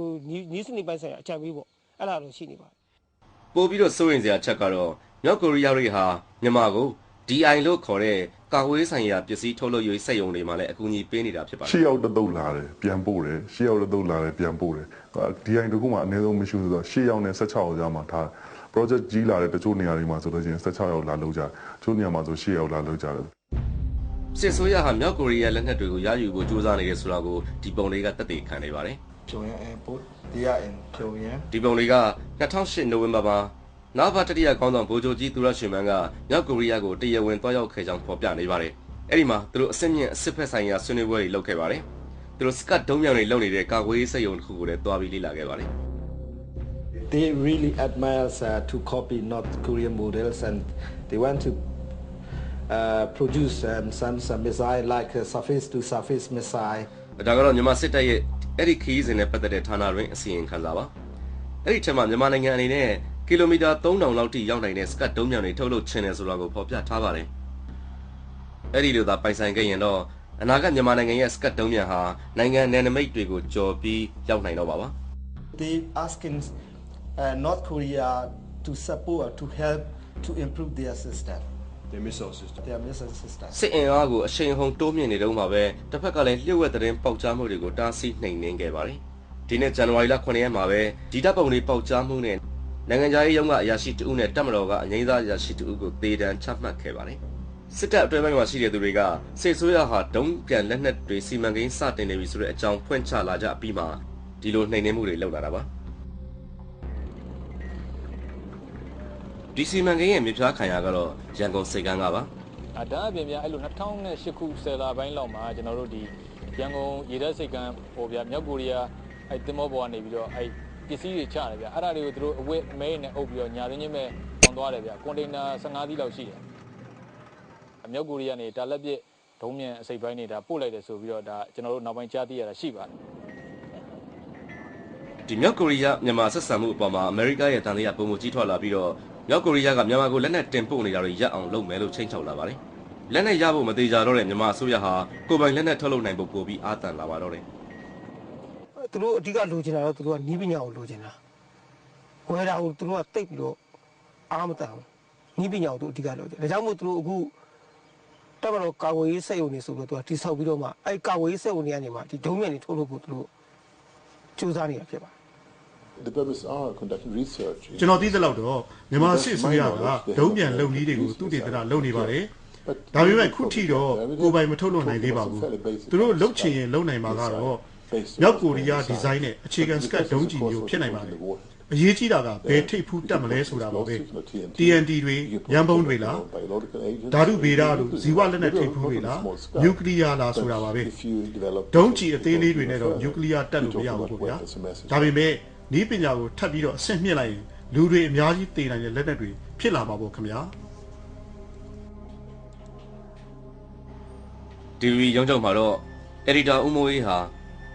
ူနီးစနစ်ပိုင်းဆိုင်ရာအကြံပေးပေါ့အဲ့ဒါတော့ရှိနေပါတယ်ပို့ပြီးတော့စိုးရင်စရာချက်ကတော့မြောက်ကိုရီးယားတွေဟာမြန်မာကို DI လို့ခေါ်တဲ့ကာကွယ်ဆိုင်ရာပစ္စည်းထုတ်လုပ်ရေးစက်ရုံတွေမှာလည်းအကူအညီပေးနေတာဖြစ်ပါတယ်ရှေ့ရောက်တုတ်လာတယ်ပြန်ပို့တယ်ရှေ့ရောက်တုတ်လာတယ်ပြန်ပို့တယ် DI တခုမှအနည်းဆုံးမရှိဘူးဆိုတော့ရှေ့ရောက်နဲ့16ရောက်ကြားမှာထား project ကြီးလာတဲ့တချို့နေရာတွေမှာဆိုတော့ချင်း16ရောက်လာလောက်ကြတချို့နေရာမှာဆို10ရောက်လာလောက်ကြတယ်စစ်ဆိုးရဟာမြောက်ကိုရီးယားလက်နက်တွေကိုရယူဖို့ကြိုးစားနေတယ်ဆိုတာကိုဒီပုံလေးကသက်သေခံနေပါတယ်Pyongyang Airport they are in Pyongyang ဒီပုံလေးက2008နိုဝင်ဘာမှာနောက်ဘာတတိယခေါင်းဆောင်ဗိုလ်ချုပ်ကြီးသူရရှင်မန်းကမြောက်ကိုရီးယားကိုတရားဝင်တွားရောက်ခဲ့ကြောင်းဖော်ပြနေပါတယ်။အဲ့ဒီမှာသူတို့အစစ်မြင့်အစစ်ဖက်ဆိုင်ရာဆွေးနွေးပွဲတွေလုပ်ခဲ့ပါတယ်။သူတို့စကတ်ဒုံးမြောင်တွေလုပ်နေတဲ့ကာကွယ်ရေးစက်ရုံတစ်ခုကိုလည်းတွားပြီးလေ့လာခဲ့ပါတယ်။ They really admire to copy North Korean models and they want to produce some missile like surface to surface missile ဒါကတော့မြန်မာစစ်တပ်ရဲ့အဲ့ဒီခရီးစဉ်နဲ့ပတ်သက်တဲ့ဌာနတွင်အစီရင်ခံစာပါ။အဲ့ဒီထဲမှာမြန်မာနိုင်ငံအနေနဲ့ကီလိုမီတာ3000လောက်ထိရောက်နိုင်တဲ့စကတ်ဒုံးမြောင်တွေထုတ်လုပ်ခြင်းတယ်ဆိုတာကိုဖော်ပြထားပါတယ်။အဲ့ဒီလိုသာပိုင်ဆိုင်ခဲ့ရင်တော့အနာဂတ်မြန်မာနိုင်ငံရဲ့စကတ်ဒုံးမြောင်ဟာနိုင်ငံနယ်နိမိတ်တွေကိုကျော်ပြီးရောက်နိုင်တော့ပါ။ They asking North Korea to support to help to improve their system. Their missile system. စစ်အင်အားကိုအရှိန်ဟုန်တိုးမြင့်နေတော့မှာပဲတစ်ဖက်ကလည်းလျှို့ဝှက်သတင်းပေါက်ကြားမှုတွေကိုတားဆီးနှိမ်နင်းခဲ့ပါတယ်။ဒီနေ့ဇန်နဝါရီလ9ရက်မှာပဲဒီတပ်ပုံတွေပေါက်ကြားမှုနဲ့နိုင်ငံခြားရေးရုံးကအရာရှိတဦးနဲ့တပ်မတော်ကအငြိမ်းစားအရာရှိတဦးကိုသေဒဏ်ချမှတ်ခဲ့ပါတယ်။စစ်တပ်အတွင်းပိုင်းမှာရှိတဲ့သူတွေကစစ်ဆိုးရဟာဒုံးပြန်လက်နက်တွေစီမံကိန်းစတင်နေပြီဆိုတဲ့အကြောင်းဖွင့်ချလာကြပြီးမှဒီလိုနှိမ်နင်းမှုတွေလုပ်လာတာပါ။ဒီစီမံကိန်းရဲ့မြေပြားခံရကတော့ရန်ကုန်စိတ်ကန်းကပါဒါအပြင်ဗျာအဲ့လို2008ခု10လပိုင်းလောက်မှာကျွန်တော်တို့ဒီရန်ကုန်ရေတပ်စိတ်ကန်းဟိုဗျာမြောက်ကိုရီးယားအဲ့တင်မောပေါ်ကနေပြီးတော့အဲ့ပစ္စည်းတွေချတယ်ဗျာအဲ့ဒါတွေကိုသူတို့အဝတ်မဲနဲ့အုပ်ပြီးတော့ညာရင်းချင်းပဲပေါင်သွားတယ်ဗျာကွန်တိန်နာ15စီးလောက်ရှိတယ်မြောက်ကိုရီးယားနေတာလက်ပစ်ဒုံးမြန်အစိပ်ပိုင်းနေတာပို့လိုက်တယ်ဆိုပြီးတော့ဒါကျွန်တော်တို့နောက်ပိုင်းကြားသိရတာရှိပါတယ်ဒီမြောက်ကိုရီးယားမြန်မာဆက်ဆံမှုအပေါ်မှာအမေရိကရဲ့တန်တရားပုံမှုကြီးထွားလာပြီးတော့မြောက်ကိုရီးယားကမြန်မာကိုလက်နက်တင်ပို့နေတာတွေရပ်အောင်လုပ်မယ်လို့ချိန်ချောက်လာပါတယ်။လက်နက်ရဖို့မသေးကြတော့တဲ့မြန်မာအစိုးရဟာကိုယ်ပိုင်လက်နက်ထုတ်လုပ်နိုင်ဖို့ပိုပြီးအားသန်လာပါတော့တယ်။သူတို့အဓိကလိုချင်တာတော့သူတို့ကနီးပညာကိုလိုချင်တာ။ဝယ်တာကိုသူတို့ကတိတ်ပြီးတော့အားမတန်ဘူး။နီးပညာကိုသူအဓိကလိုချင်။ဒါကြောင့်မို့သူတို့အခုတပ်မတော်ကာကွယ်ရေးစက်ရုံတွေဆိုတော့သူကတိဆောက်ပြီးတော့မှအဲ့ကာကွယ်ရေးစက်ရုံတွေကနေမှဒီဒုံးမြန်တွေထုတ်လုပ်ဖို့သူတို့စူးစမ်းနေတာဖြစ်ပါတယ်The purpose are conducting research ကျွန်တော်သိသလောက်တော့မြန်မာစစ်အစိုးရကဒုံးပြန်လုံနည်းတွေကိုသူတည်တရလုံနေပါတယ်ဒါပေမဲ့ခုထိတော့ကိုယ်ပိုင်မထုတ်လွှင့်နိုင်သေးပါဘူးသူတို့လုတ်ချင်ရင်လုံနိုင်မှာကတော့မြောက်ကိုရီးယားဒီဇိုင်းနဲ့အခြေခံစကတ်ဒုံးကျည်မျိုးဖြစ်နိုင်ပါတယ်အရေးကြီးတာကဘယ်ထိပ်ဖူးတက်မလဲဆိုတာပါပဲ TNT တွေရန်ပုံတွေလားဓာတုဗေဒတို့ဇီဝလက်နက်ထိပ်ဖူးတွေလားနျူကလ িয়ার လားဆိုတာပါပဲဒုံးကျည်အသေးလေးတွေနဲ့တော့နျူကလ িয়ার တက်လို့မရဘူးပေါ့ဗျာဒါပေမဲ့ဤပညာကိုထပ်ပြီးတော့အဆင့်မြင့်လိုက်ရင်လူတွေအများကြီးတည်နိုင်တဲ့လက်နက်တွေဖြစ်လာမှာပေါ့ခင်ဗျာ TV ရုံးချုပ်မှာတော့ editor ဦးမိုးအေးဟာ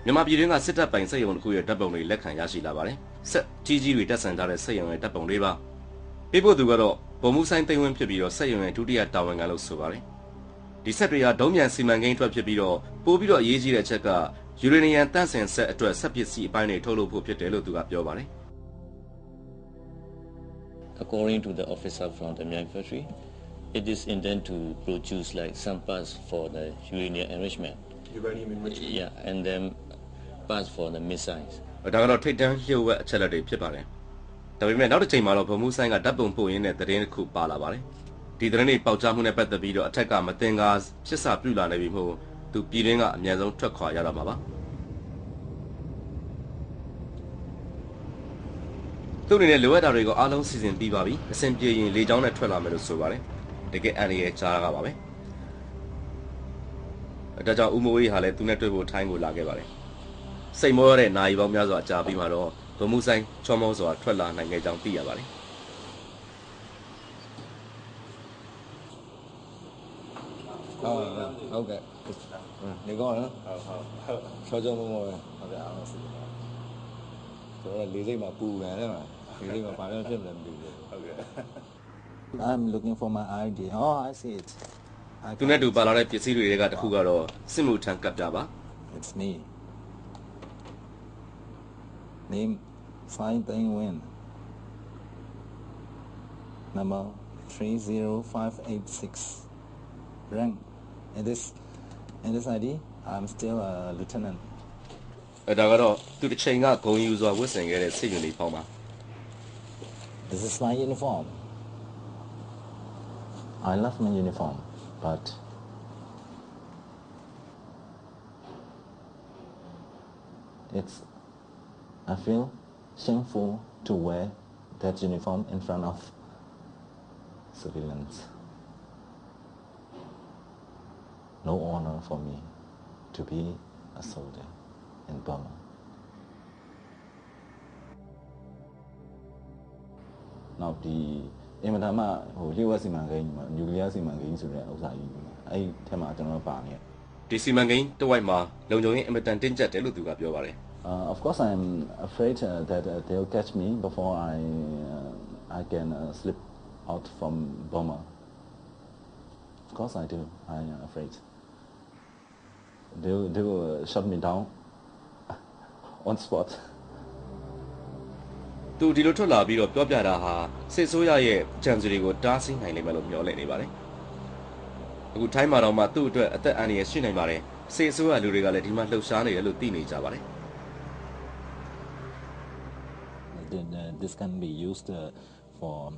မြန်မာပြည်တွင်းကစစ်တပ်ပိုင်စက်ရုံတစ်ခုရဲ့ဓာတ်ပုံတွေလက်ခံရရှိလာပါတယ်။ဆက်ကြီးကြီးတွေတက်ဆန်ထားတဲ့စက်ရုံရဲ့ဓာတ်ပုံတွေပါ။ပေးဖို့သူကတော့ဗိုလ်မှူးဆိုင်သိန်းဝင်းဖြစ်ပြီးတော့စက်ရုံရဲ့ဒုတိယတာဝန်ခံလို့ဆိုပါတယ်။ဒီဆက်တွေကဒုံးမြန်စီမံကိန်းအတွက်ဖြစ်ပြီးတော့ပို့ပြီးတော့အရေးကြီးတဲ့အချက်ကယူရေနီယံတန့်စင်ဆက်အတွက်ဆက်ပစ္စည်းအပိုင်းတွေထုတ်လုပ်ဖို့ဖြစ်တယ်လို့သူကပြောပါတယ်။ According to the officer from the Myanmar factory, it is intended to produce like some parts for the uranium enrichment. Uranium enrichment. Yeah, and then parts for the missiles. ဒါကတော့ထိတ်တန့်လျှို့ဝှက်အချက်လက်တွေဖြစ်ပါတယ်။ဒါပေမဲ့နောက်တစ်ချိန်မှာတော့ဗိုလ်မှူးဆိုင်ကဓာတ်ပုံပို့ရင်းတဲ့သတင်းတစ်ခုပါလာပါတယ်။ဒီသတင်းတွေပေါက်ကြားမှုနဲ့ပတ်သက်ပြီးတော့အထက်ကမတင်ကားဖြစ်စာပြုလာနေပြီမို့သူပြည်တွင်းကအမြန်ဆုံးထွက်ခွာရတော့မှာပါ။သူ့အနေနဲ့လိုအပ်တာတွေကိုအားလုံးစီစဉ်ပြီးပါပြီ။အဆင်ပြေရင်လေကြောင်းနဲ့ထွက်လာမယ်လို့ဆိုပါတယ်။တကယ်အန်ရီရဲ့ကြားကပါပဲ။ဒါကြောင့်ဦးမိုးအေးဟာလည်းသူနဲ့တွေ့ဖို့ထိုင်းကိုလာခဲ့ပါတယ်။စိတ်မောရတဲ့နိုင်ပေါင်းများစွာကြာပြီးမှတော့ဗမှုဆိုင်ချောမောစွာထွက်လာနိုင်ခဲ့ကြောင်းသိရပါတယ်ဟုတ်ကဲ့နေကောင်းနော်ချောချောမောမောပဲဟုတ်ကဲ့အားလုံးစီစဉ်ပါဆိုတော့လေးစိတ်မှာပူတယ်တဲ့မှာလေးစိတ်မှာဘာလို့ဖြစ်မလဲမသိဘူးဟုတ်ကဲ့ I'm looking for my ID oh I see it သူနဲ့တူပါလာတဲ့ပစ္စည်းတွေကတခုကတော့စစ်မှုထမ်းကပ်တာပါ It's me name Sai Teng Win number 30586 rank in this ID I'm still a lieutenant ဒါကတော့သူတစ်ချိန်ကဂုံယူစွာဝတ်ဆင်ခဲ့တဲ့စစ်ယူနီဖောင်းပါ This is my uniform I love my uniform but I feel shameful to wear that uniform in front of civilians. No honor for me to be a soldier in Burma. Now the အင်မတန်မှလျှို့ဝှက်စီမံကိန်းနျူကလ িয়ার စီမံကိန်းဆိုတဲ့ဥစ္စာကြီးအဲ့ဒီထဲမှာကျွန်တော်ပါနေဒီစီမံကိန်းတစ်ဝိုက်မှာလုံခြုံရေးအင်မတန်တင်းကျပ်တယ်လို့သူကပြောပါတယ် Of course I'm afraid that they'll catch me before I can slip out from Burma. Of course I do. I am afraid. They will shut me down on spot. သူဒီလိုထွက်လာပြီးတော့ပြောပြတာဟာစစ်ဆိုးရရဲ့ကြံစည်တွေကိုတားဆီးနိုင်လိမ့်မယ်လို့မျှော်လင့်နေပါတယ်အခုထိုင်းမှာတော့မှသူ့အတွက်အသက်အန္တရာယ်ရှိနိုင်ပါတယ်စစ်ဆိုးရလူတွေကလည်းဒီမှာလှုပ်ရှားနေတယ်လို့သိနေကြပါတယ် This can be used for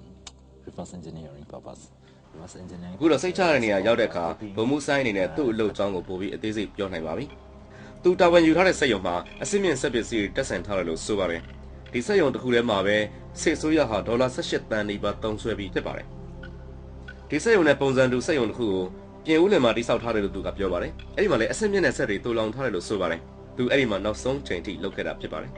reverse engineering purpose. Reverse engineering. အခုတော့စိတ်ချရတဲ့နေရာရောက်တဲ့အခါဗမှုဆိုင်အနေနဲ့သူ့အလုပ်အကြောင်းကိုပို့ပြီးအသေးစိတ်ပြောနိုင်ပါပြီသူတာဝန်ယူထားတဲ့စက်ရုံမှာအစစ်မြင့်စက်ပစ္စည်းတွေတက်ဆင်ထားတယ်လို့ဆိုပါတယ်ဒီစက်ရုံတစ်ခုထဲမှာပဲစစ်ဆိုးရဟာဒေါ်လာ18တန်းနီးပါးသုံးစွဲပြီးဖြစ်ပါတယ်ဒီစက်ရုံနဲ့ပုံစံတူစက်ရုံတစ်ခုကိုပြင်ဦးလင်မှာတိစောက်ထားတယ်လို့သူကပြောပါတယ်အဲ့ဒီမှာလည်းအစစ်မြင့်တဲ့ဆက်တွေတူလောင်ထားတယ်လို့ဆိုပါတယ်သူအဲ့ဒီမှာနောက်ဆုံးချိန်ထိလုပ်ခဲ့တာဖြစ်ပါတယ်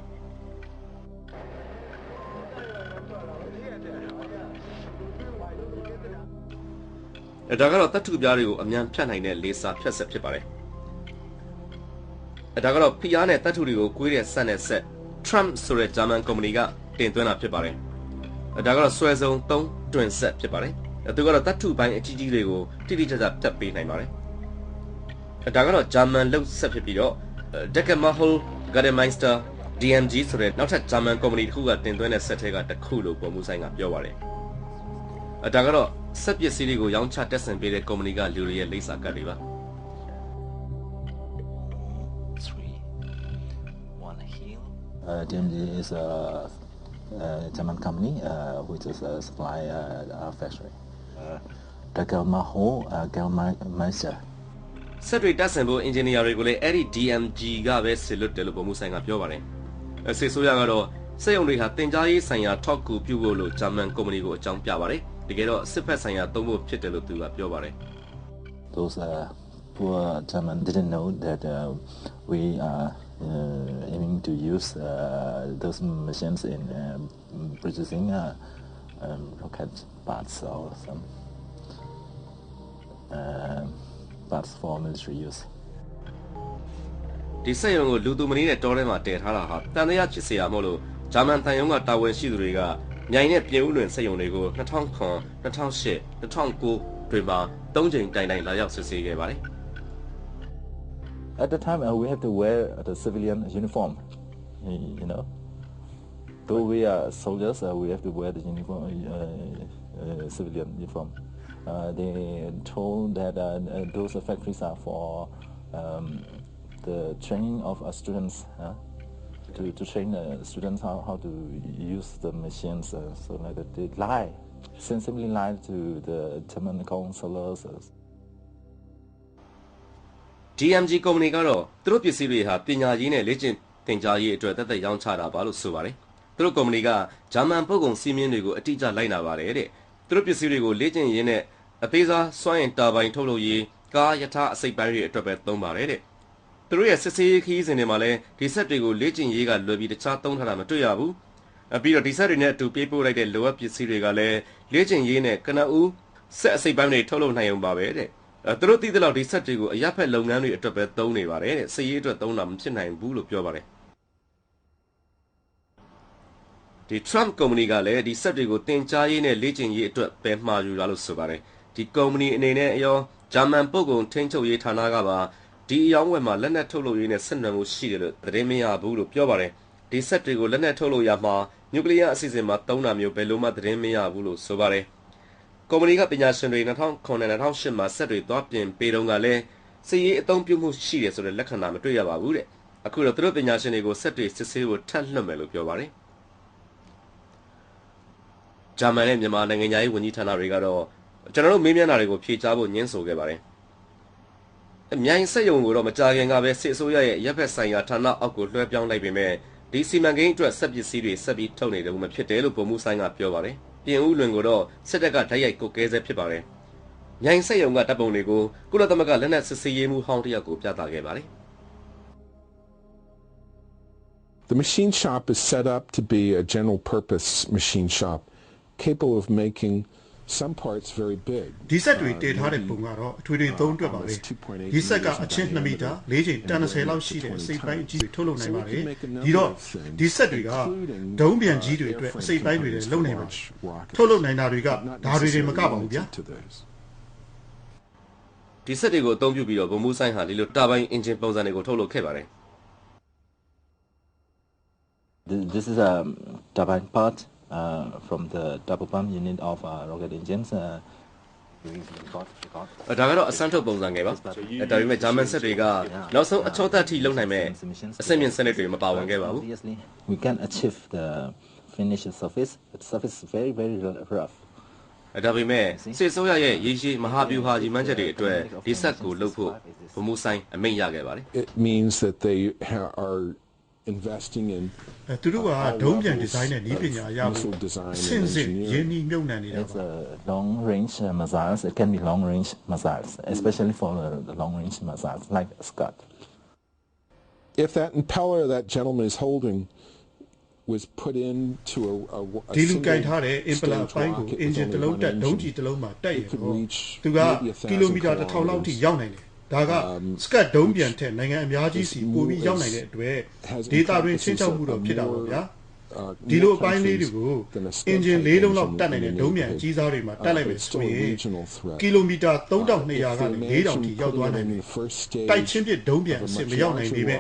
ဒါကတော့တတ်ထုပြားတွေကိုအမြန်ဖြတ်နိုင်တဲ့လေဆာဖြတ်ဆက်ဖြစ်ပါတယ်ဒါကတော့ဖိအားနဲ့တတ်ထုတွေကိုကွေးတဲ့ဆက်နဲ့ဆက် Trump ဆိုတဲ့ဂျာမန်ကုမ္ပဏီကတင်သွင်းတာဖြစ်ပါတယ်ဒါကတော့ဆွဲစုံ3တွင်ဆက်ဖြစ်ပါတယ်သူကတော့တတ်ထုပိုင်းအကြီးကြီးတွေကိုတိတိကျကျဖြတ်ပေးနိုင်ပါတယ်ဒါကတော့ဂျာမန်လုပ်ဆက်ဖြစ်ပြီးတော့ Deckermahol Gardemeister DMG ဆိုတဲ့နောက်ထပ်ဂျာမန်ကုမ္ပဏီတစ်ခုကတင်သွင်းတဲ့ဆက်ထဲကတစ်ခုလို့ပုံမှုဆိုင်ကပြောပါတယ်ဒါကတော့ဆက်ပစ္စည်းတွေကိုရောင်းချတက်ဆင်ပေးတဲ့ကုမ္ပဏီကလူတွေရဲ့လိပ်စာကတ်တွေပါ DMG is a German company which is a supply factory. Deckermahol Gardemeister. ဆက်တွေတက်ဆင်ဖို့အင်ဂျင်နီယာတွေကိုလည်းအဲ့ဒီ DMG ကပဲဆစ်လွတ်တယ်လို့ပုံမှုဆိုင်ကပြောပါတယ်စစ်ဆိုးရကတော့စက်ရုံတွေဟာတင်ကြားရေးဆိုင်ရာထောက်ကူပြုဖို့လို့ဂျာမန်ကုမ္ပဏီကိုအကြောင်းပြပါတယ်တကယ်တော့စစ်ဖက်ဆိုင်ရာသုံးဖို့ဖြစ်တယ်လို့သူကပြောပါတယ် Those poor German didn't know that we are aiming to use those machines in producing rocket parts or some parts for military use. ဒီစက်ရုံကိုလူသူမနေတဲ့တောထဲမှာတည်ထားတာဟာတန်တရားချစ်စရာမဟုတ်လို့ဂျာမန်တန်ယုံကတာဝန်ရှိသူတွေကမြိုင်နဲ့ပြင်ဦးလွင်စက်ရုံတွေကို2009 2008 2009တွေမှာ3ကြိမ်တိုင်တိုင်လာရောက်စစ်ဆေးခဲ့ပါတယ် At the time, we have to wear the civilian uniform, you know. Though we are soldiers, we have to wear the uniform, civilian uniform. They told that those factories are for the training of students, to train students how to use the machines. So like that they lie, sensibly lie to the German counselors. DMG ကုမ္ပဏီကတော့သူတို့ပစ္စည်းတွေဟာပညာရေးနဲ့လေ့ကျင့်သင်ကြားရေးအတွက်တက်ရောင်းချတာပါလို့ဆိုပါတယ်။သူတို့ကုမ္ပဏီကဂျာမန်ပုဂ္ဂိုလ်စီးမြင့်တွေကိုအတိအကျလိုက်နာပါတယ်တဲ့။သူတို့ပစ္စည်းတွေကိုလေ့ကျင့်ရင်းနဲ့အသေးစားစွမ်းအင်တာဘိုင်ထုတ်လုပ်ရေးကားယထာအစိပ်ပိုင်းတွေအတွက်ပဲသုံးပါတယ်တဲ့။သူတို့ရဲ့စစ်ဆေးရေးခရီးစဉ်တွေမှာလည်းဒီဆက်တွေကိုလေ့ကျင့်ရေးကလွယ်ပြီးတခြားသုံးထားတာမတွေ့ရဘူး။ပြီးတော့ဒီဆက်တွေနဲ့အတူပြေးပို့လိုက်တဲ့လိုအပ်ပစ္စည်းတွေကလည်းလေ့ကျင့်ရေးနဲ့ကနဦးဆက်အစိပ်ပိုင်းတွေထုတ်လုပ်နိုင်အောင်ပါပဲတဲ့။သူတို့သိတဲ့လောက်ဒီဆက်တွေကိုအရပ်ဖက်လုပ်ငန်းတွေအတွက်ပဲသုံးနေပါတယ်တဲ့စစ်ရေးအတွက်သုံးတာမဖြစ်နိုင်ဘူးလို့ပြောပါတယ်ဒီ Trump ကုမ္ပဏီကလည်းဒီဆက်တွေကိုတင်ကြားရေးနဲ့လေ့ကျင့်ရေးအတွက်ပဲမှာယူလာလို့ဆိုပါတယ်ဒီကုမ္ပဏီအနေနဲ့အရောဂျာမန်ပုဂ္ဂိုလ်ထိန်းချုပ်ရေးဌာနကပါဒီအယောင်းဝယ်မှာလက်နက်ထုတ်လုပ်ရေးနဲ့ဆက်နွယ်မှုရှိတယ်လို့သတင်းမရဘူးလို့ပြောပါတယ်ဒီဆက်တွေကိုလက်နက်ထုတ်လုပ်ရမှာနျူကလ িয়ার အစီအစဉ်မှာသုံးတာမျိုးဘယ်လိုမှသတင်းမရဘူးလို့ဆိုပါတယ်ကုမ္ပဏီကပညာရှင်တွေ2009နဲ့2008မှာဆက်တွေသွားပြင်ပေးတော့ကလည်းစီရေးအသုံးပြုမှုရှိတယ်ဆိုတဲ့လက္ခဏာမတွေ့ရပါဘူးတဲ့အခုတော့သူတို့ပညာရှင်တွေကိုဆက်တွေစစ်ဆေးဖို့ထပ်လွှတ်မယ်လို့ပြောပါတယ်ဂျာမန်နဲ့မြန်မာနိုင်ငံသားရေးဝန်ကြီးဌာနတွေကတော့ကျွန်တော်တို့မေးမြန်းတာတွေကိုဖြေကြားဖို့ညှင်းဆိုခဲ့ပါတယ်အမြိုင်ဆက်ယုံကိုတော့မကြာခင်ကပဲစစ်အစိုးရရဲ့ရပ်ဖက်ဆိုင်ရာဌာနအောက်ကိုလွှဲပြောင်းလိုက်ပေမဲ့ဒီစီမံကိန်းအတွက်ဆက်ပစ္စည်းတွေဆက်ပြီးထုတ်နေတယ်လို့မဖြစ်တယ်လို့ဗိုလ်မှူးဆိုင်ကပြောပါတယ်ပြင်ဦးလွင်ကိုတော့စစ်တပ်ကဓာတ်ရိုက်ကုတ်ကဲဆဲဖြစ်ပါတယ်။မြိုင်ဆက်ယုံကတပ်ပုံတွေကိုကုလသမဂ္ဂလက်နက်စစ်ဆေးရေးမှူးဟောင်းတယောက်ကိုပြသခဲ့ပါတယ် The machine shop is set up to be a general purpose machine shop capable of making some parts very big. ဒီဆက်တွေတည်ထားတဲ့ပုံကတော့အထွေထွေသုံးအတွက်ပါပဲ။ဒီဆက်ကအချင်း2မီတာ4ချိန်တန်20လောက်ရှိတဲ့အစိပ်ပိုင်းကြီးတွေထုတ်လုပ်နိုင်ပါတယ်။ဒီတော့ဒီဆက်တွေကဒုံးပြန်ကြီးတွေအတွက်အစိပ်ပိုင်းတွေလည်းလုပ်နိုင်ပါတယ်။ထုတ်လုပ်နိုင်တာတွေကဒါတွေမကပါဘူးဗျာ။ဒီဆက်တွေကိုအသုံးပြုပြီးတော့ဗိုလ်မှူးဆိုင်ဟာဒီလိုတာဘိုင်အင်ဂျင်ပုံစံတွေကိုထုတ်လုပ်ခဲ့ပါတယ် This is a turbine part from the double pump unit of rocket engines. ဒါကတော့အစမ်းထုတ်ပုံစံငယ်ပါဒါပေမဲ့ဂျာမန်ဆက်တွေကနောက်ဆုံးအချောသက်ထိလုပ်နိုင်မဲ့အဆင့်မြင့်စနစ်တွေမပါဝင်ခဲ့ပါဘူး We can achieve the finished surface. The surface is very rough. ဒါပေမဲ့စစ်ဆိုးရရဲ့ရေရှည်မဟာဗျူဟာကြီးမှန်းချက်တွေအတွက်ဒီဆက်ကိုလုပ်ဖို့ဗိုလ်မှူးဆိုင်အမိန့်ရခဲ့ပါတယ် It means that they are investing in သူတို့ကဒုံးပြန်ဒီဇိုင်းနဲ့နည်းပညာရဖို့စဉ်စဉ်ရင်းနှီးမြှုပ်နှံနေတာပါ It's long range missiles. It can be long range missiles, especially for the long range missiles like Scud. If that impeller that gentleman is holding was put into a ဒီလူကင်ထားတဲ့ impeller ပိုင်းကိုအင်ဂျင်တစ်လုံးတက်ဒုံးကြီးတစ်လုံးမှာတက်ရင်တော့သူကကီလိုမီတာ1000လောက်ထိရောက်နိုင်တယ်ဒါကစကတ်ဒုံးပြန်ထက်နိုင်ငံအများကြီးစီပိုပြီးရောက်နိုင်တဲ့အတွက်ဒေတာတွင်ချင်းချောက်မှုတော့ဖြစ်တာပါဗျာဒီလိုအပိုင်းလေးတွေကိုအင်ဂျင်၄လုံးလောက်တက်နိုင်တဲ့ဒုံးပြန်ကြီးစားတွေမှာတက်လိုက်မယ်ဆိုရင်ကီလိုမီတာ3200ကနေ4000ထိရောက်သွားနိုင်တယ်တိုက်ချင်းပြဒုံးပြန်အစ်မရောက်နိုင်သေးပဲ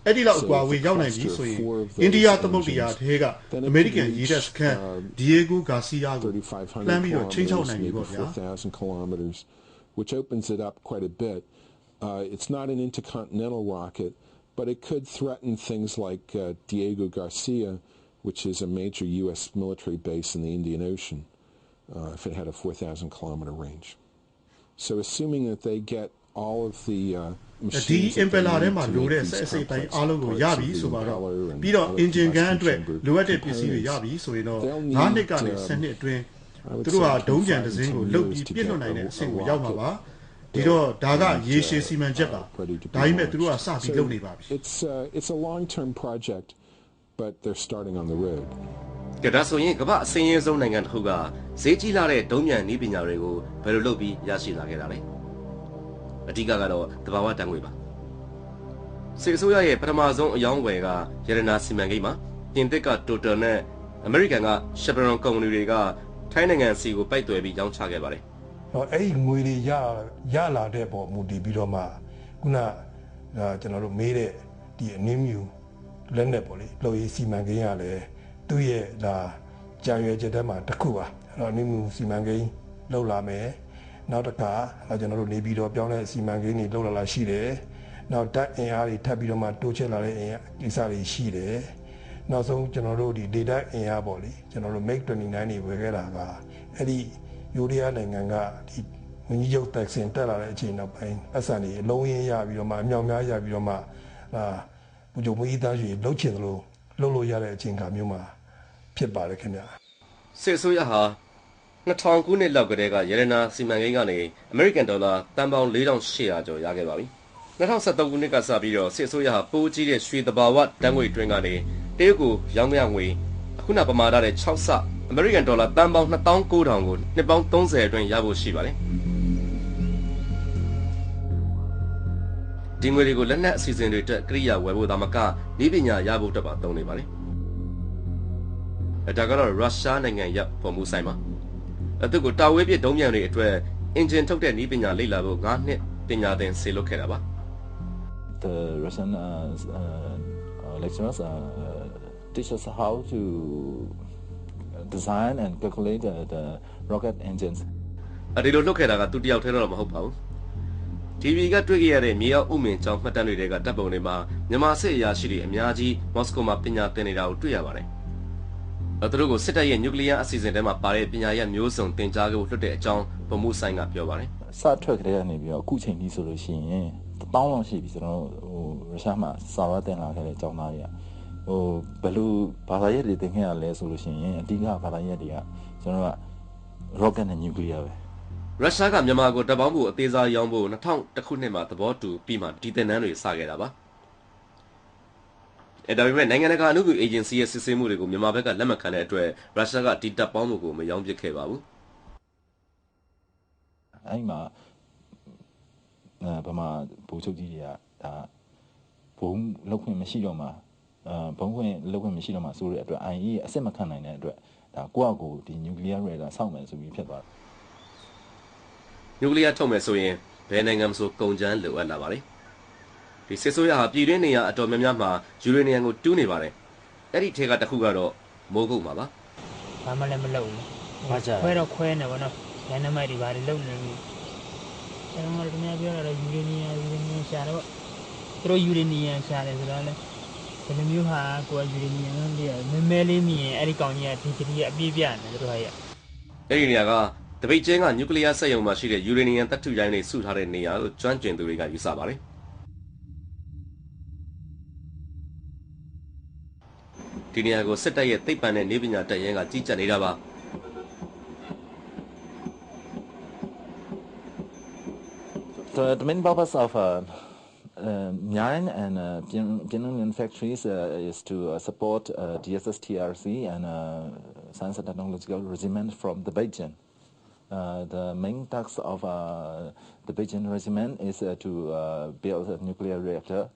အဲ့ဒီလောက်အကွာဝေးရောက်နိုင်ပြီဆိုရင်အိန္ဒိယသမုဒ္ဒရာထဲကအမေရိကန်ရေတပ်စခန်းဒီယေဂိုဂါစီယာကိုလှမ်းပြီးတော့ချင်းချောက်နိုင်ပြီပေါ့ဗျာ which opens it up quite a bit. It's not an intercontinental rocket, but it could threaten things like Diego Garcia, which is a major U.S. military base in the Indian Ocean, if it had a 4,000-kilometer range. So assuming that they get all of the machines... The impeller ထဲမှာလိုတဲ့ဆက်အစိပ်ပိုင်းအားလုံးကိုရပြီဆိုပါတော့ပြီးတော့ engine gun အတွက်လိုအပ်တဲ့ပစ္စည်းတွေရပြီဆိုရင်တော့9နှစ်ကနေ10နှစ်အတွင်းသူတို့ဟာဒုံးပြန်တစ်စင်းကိုလုတ်ပြီးပြစ်လွတ်နိုင်တဲ့အဆင့်ကိုရောက်မှာပါဒီတော့ဒါကရေရှည်စီမံချက်ပါဒါပေမဲ့သူတို့ကစပြီးလုပ်နေပါပြီ It's a long-term project but they're starting on the road ဒါဆိုရင်ကမ္ဘာအစင်းရဲဆုံးနိုင်ငံတစ်ခုကဈေးကြီးလာတဲ့ဒုံးမြန်နည်းပညာတွေကိုဘယ်လိုလုပ်ပြီးရရှိလာခဲ့တာလဲ အဓိကကတော့တဘာဝတန်ငွေပါစစ်အစိုးရရဲ့ပထမဆုံးအယောင်းဝယ်ကရတနာစီမံကိန်းမှာပြင်သစ်က Total နဲ့အမေရိကန်က Chevron ကုမ္ပဏီတွေကထိုင်းနိုင်ငံစီကိုပိုက်သွယ်ပြီးရောင်းချခဲ့ပါတယ်တော့အဲ့ဒီငွေတွေရလာတဲ့ပေါ်မူတည်ပြီးတော့မှခုနကျွန်တော်တို့မေးတဲ့ဒီအနည်းမြူလက်နဲ့ပေါ့လေလှုပ်ရေးစီမံကိန်းကလည်းသူ့ရဲ့ကြံရွယ်ချက်တည်းမှာတစ်ခုပါအဲ့တော့အနည်းမြူစီမံကိန်းလှုပ်လာမယ်နောက်တစ်ခါကျွန်တော်တို့နေပြီးတော့ပြောင်းလဲစီမံကိန်းတွေလှုပ်လာရှိတယ်နောက်ဓာတ်အင်အားတွေထပ်ပြီးတော့မှတိုးချဲ့လာတဲ့အင်အားကိစ္စတွေရှိတယ်နောက်ဆုံးကျွန်တော်တို့ဒီ data အင်အားပေါ့လေကျွန်တော်တို့ Make 29တွေဝယ်ခဲ့တာကအဲ့ဒီယူရီးယားနိုင်ငံကဒီမင်းကြီးချုပ်တက်ဆင်တက်လာတဲ့အချိန်နောက်ပိုင်းအဆန်တွေအလုံးရင်းရပြီးတော့မှအမြောက်များရပြီးတော့မှပူဂျုံမကြီးသားကြီးလှုပ်ချင်သလိုလှုပ်လို့ရတဲ့အချိန်ခါမျိုးမှာဖြစ်ပါတယ်ခင်ဗျာစစ်အစိုးရဟာ2000ခုနှစ်လောက်ကတည်းကရတနာစီမံကိန်းကနေအမေရိကန်ဒေါ်လာတန်ပေါင်း4800ကျော်ရခဲ့ပါပြီ2013ခုနှစ်ကစပြီးတော့စစ်အစိုးရဟာပိုးကြီးတဲ့ရွှေတဘာဝတန်းငွေတွင်းကနေတရုတ်ကိုရောင်းရငွေအခုနပမာဏတဲ့6ဆအမေရိကန်ဒေါ်လာတန်ပေါင်း2900ကိုနှစ်ပေါင်း30အတွင်းရဖို့ရှိပါတယ်ဒီငွေတွေကိုလက်နက်အစီအစဉ်တွေအတွက်ကိရိယာဝယ်ဖို့ဒါမှကနည်းပညာရဖို့အတွက်ပါသုံးနေပါလေဒါကတော့ရုရှားနိုင်ငံရောက်ပေါ်မှုဆိုင်မှာသူကတာဝေးပြဒုံးမြန်တွေအတွက်အင်ဂျင်ထုတ်တဲ့နည်းပညာလေ့လာဖို့9နှစ်ပညာသင်ဆေလွတ်ခဲ့တာပါ The Russian lecturers teach us how to design and calculate the rocket engines. ဒီလိုလုပ်ခဲ့တာကသူတယောက်တည်းတော့မဟုတ်ပါဘူး TV ကတွေ့ခဲ့ရတဲ့မြေအောက်ဥမင်ကျောင်းမှတ်တမ်းတွေကတပ်ပုံတွေမှာမြန်မာစစ်အရာရှိတွေအများကြီးမော်စကိုမှာပညာသင်နေတာကိုတွေ့ရပါတယ်သူတို့ကိုစစ်တပ်ရဲ့နျူကလ িয়ার အစီအစဉ်ထဲမှာပါတဲ့ပညာရပ်မျိုးစုံသင်ကြားဖို့လွှတ်တဲ့အကြောင်းဗမှုဆိုင်ကပြောပါတယ်စထွက်ကြတဲ့ကနေပြီးတော့အခုချိန်ကြီးဆိုလို့ရှိရင်1000လောက်ရှိပြီကျွန်တော်ရုရှားမှာစာဝတ်တင်လာခဲ့တဲ့အကြောင်းသားတွေကဘယ်လိုဘာသာရပ်တွေသင်ခဲ့ရလဲဆိုလို့ရှိရင်အဓိကဘာသာရပ်တွေကကျွန်တော်က rocket နဲ့ nuclear ပဲရုရှားကမြန်မာကိုတပ်ပေါင်းဖို့အသေးစားရောင်းဖို့2001ခုနှစ်မှာသဘောတူပြီးမှဒီသင်တန်းတွေစခဲ့တာပါဒါပေမဲ့နိုင်ငံတကာအမှုအေဂျင်စီရဲ့စစ်ဆေးမှုတွေကိုမြန်မာဘက်ကလက်မခံတဲ့အတွက်ရုရှားကဒီတပ်ပေါင်းမှုကိုမရောင်းပစ်ခဲ့ပါဘူးအဲ့မှာဗမာဗိုလ်ချုပ်ကြီးတွေကဒါဘုံလောက်ခွင့်မရှိတော့မှဘုံခွင့်လောက်ခွင့်မရှိတော့မှဆိုတဲ့အတွက် IE အစစ်မခံနိုင်တဲ့အတွက်ဒါကိုယ့်အကူဒီ nuclear reactor စောင့်မယ်ဆိုပြီးဖြစ်သွားတယ်နျူကလ িয়ার ထုတ်မယ်ဆိုရင်ဘယ်နိုင်ငံမှဆိုကုန်ကျန်းလိုအပ်လာပါလေဒီစစ်ဆိုးရဟာပြည်တွင်းနေရာအတော်များများမှာယူရေနီယံကိုတူးနေပါတယ်အဲ့ဒီထဲကတစ်ခုကတော့မိုးကုတ်မှာပါဘာမှလည်းမလုပ်ဘူးခွဲတော့ခွဲနေပါတော့ညနေမိုက်တွေဘာတွေလုပ်နေပြီကျွန်တော်တို့များပြောတာတော့ယူရေနီယံရှာတော့သူတို့ယူရေနီယံရှာတယ်ဆိုတော့လေဒီလိုမျိုးဟာကိုယ်ယူရေနီယံကမဲလေးမြင်အဲ့ဒီကောင်ကြီးကဒီတည်းအပြည့်ပြနေသူတို့ဟာရအဲ့ဒီနေရာကတပိတ်ကျင်းကနျူကလ িয়ার စက်ရုံမှာရှိတဲ့ယူရေနီယံသတ္တုရိုင်းတွေစုထားတဲ့နေရာလို့ကျွမ်းကျင်သူတွေကယူဆပါတယ်ဒီနေရာကိုစစ်တပ်ရဲ့သိပ္ပံနဲ့နေပညာတပ်ရင်းကကြီးကြပ်နေတာပါ The main purpose of Myanmar and Pyongyang factories is to support DSSTRC and science and technological regiment from the Beijing. The main task of the Beijing regiment is to build a nuclear reactor.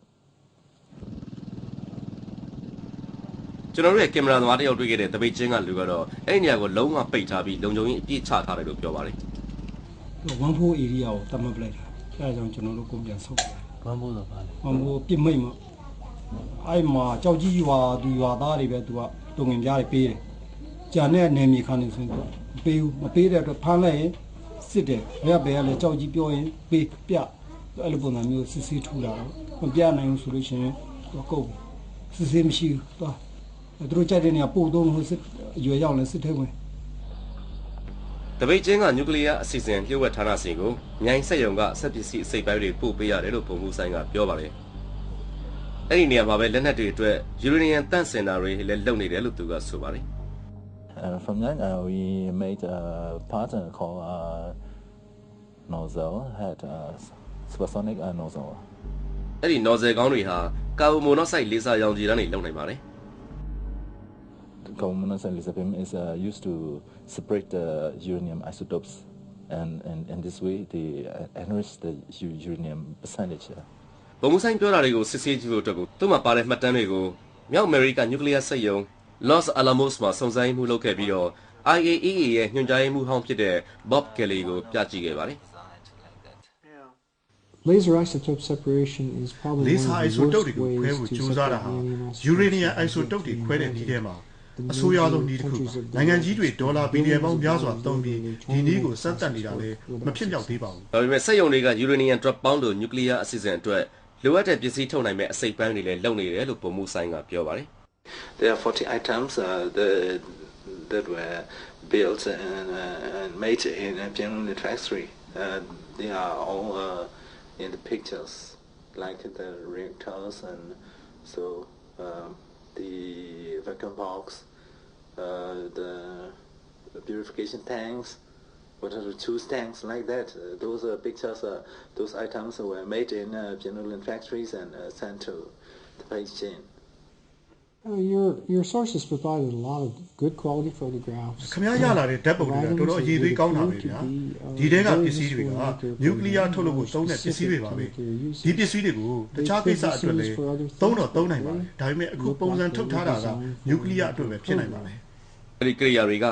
ကျွန်တော်တို့ရဲ့ကင်မရာသမားတယောက်တွေ့ခဲ့တဲ့တပိတ်ချင်းကလူကတော့အဲ့ဒီနေရာကိုလုံးဝပိတ်ထားပြီးလုံခြုံရေးအပြည့်ချထားတယ်လို့ပြောပါတယ်14 area ကိုတတ်မှတ်ပလိုက်တာအဲဒါကြောင့်ကျွန်တော်တို့ကိုပြန်ဆုတ်တယ်14ဆိုပါလေ14ပြစ်မိတ်မအဲ့မှာကြောက်ကြီးရွာသူရွာသားတွေပဲသူကတုံငင်ပြားတွေပေးတယ်ကြံတဲ့နယ်မြေခံနေဆိုတော့ပေးဘူးမပေးတဲ့အတွက်ဖမ်းလိုက်ရင်စစ်တယ်ဘယ်ကလဲကြောက်ကြီးပြောရင်ပေးပြအဲ့လိုပုံစံမျိုးစစ်စစ်ထူလာတော့မပြနိုင်ဘူးဆိုလို့ရှိရင်တော့ကုတ်စစ်စစ်မရှိဘူးတော့သူတို့ကြိုက်တဲ့နေရာပို့တော့ဟိုစစ်ရွယ်ရောက်လဲစစ်ထဲဝင်တပိတ်ချင်းကနျူကလ িয়ার အစီအစဉ်လျှို့ဝှက်ဌာနစီကိုမြိုင်စက်ရုံကစက်ပစ္စည်းအစိပ်ပိုင်းတွေပို့ပေးရတယ်လို့ပုံမှုဆိုင်ကပြောပါတယ်အဲ့ဒီနေရာမှာပဲလက်နက်တွေအတွက်ယူရေနီယံတန့်စင်တာတွေလည်းလုပ်နေတယ်လို့သူကဆိုပါတယ်From that we made a partner called nozzle had supersonic nozzle အဲ့ဒီ nozzle ကောင်းတွေဟာကာဗွန်မိုနော့ဆိုက်လေဆာရောင်ခြည်တန်းတွေလုပ်နိုင်ပါတယ်Carbon monoxide laser beam is used to separate the uranium isotopes and this way they enrich the uranium percentage. ဘုံဆိုင်ပြောတာတွေကိုစစ်ဆေးကြည့်ဖို့အတွက်ကိုသူ့မှာပါတဲ့မှတ်တမ်းတွေကိုမြောက်အမေရိကနျူကလ িয়ার စက်ရုံ Los Alamos မှာစုံစမ်းမှုလုပ်ခဲ့ပြီးတော့ IAEA ရဲ့ညွှန်ကြားရေးမှူးဟောင်းဖြစ်တဲ့ Bob Kelly ကိုပြကြည့်ခဲ့ပါတယ် Laser isotope separation is probably laser isotope တွေကိုခွဲဖို့ကြိုးစားတာဟာ uranium isotope တွေခွဲတဲ့နည်းထဲမှာအဆိုးရွားဆုံးနည်းတစ်ခုနိုင်ငံကြီးတွေဒေါ်လာဘီလီယံပေါင်းများစွာသုံးပြီးဒီနည်းကိုစမ်းသပ်နေတာလည်းမဖြစ်မြောက်သေးပါဘူးဒါပေမဲ့စက်ရုံတွေက uranium drop bomb တို့ nuclear အစီအစဉ်အတွက်လိုအပ်တဲ့ပစ္စည်းထုတ်နိုင်မဲ့အစိတ်ပိုင်းတွေလည်းလုပ်နေတယ်လို့ဗိုလ်မှူးဆိုင်ကပြောပါတယ် There are 40 items that were built and made in a Pianlun factory. They are all in the pictures, like the reactors and so the vacuum box, the purification tanks, water reuse tanks, like that. Those pictures, those items were made in Pianlun factories and sent to the Beijing. Your sources provided a lot of good quality photographs. ခင်ဗျားရလာတဲ့ဓာတ်ပုံတွေကတော်တော်အရေးသေးကောင်းတာပဲဗျာဒီတဲကပစ္စည်းတွေကနျူကလ িয়ার ထုတ်လုပ်ဖို့သုံးတဲ့ပစ္စည်းတွေပါပဲဒီပစ္စည်းတွေကိုတခြားကိစ္စအတွက်လည်းသုံးနိုင်ပါတယ်ဒါပေမဲ့အခုပုံစံထုတ်ထားတာကနျူကလ িয়ার အတွက်ပဲဖြစ်နိုင်ပါတယ်ဒီကိရိယာတွေက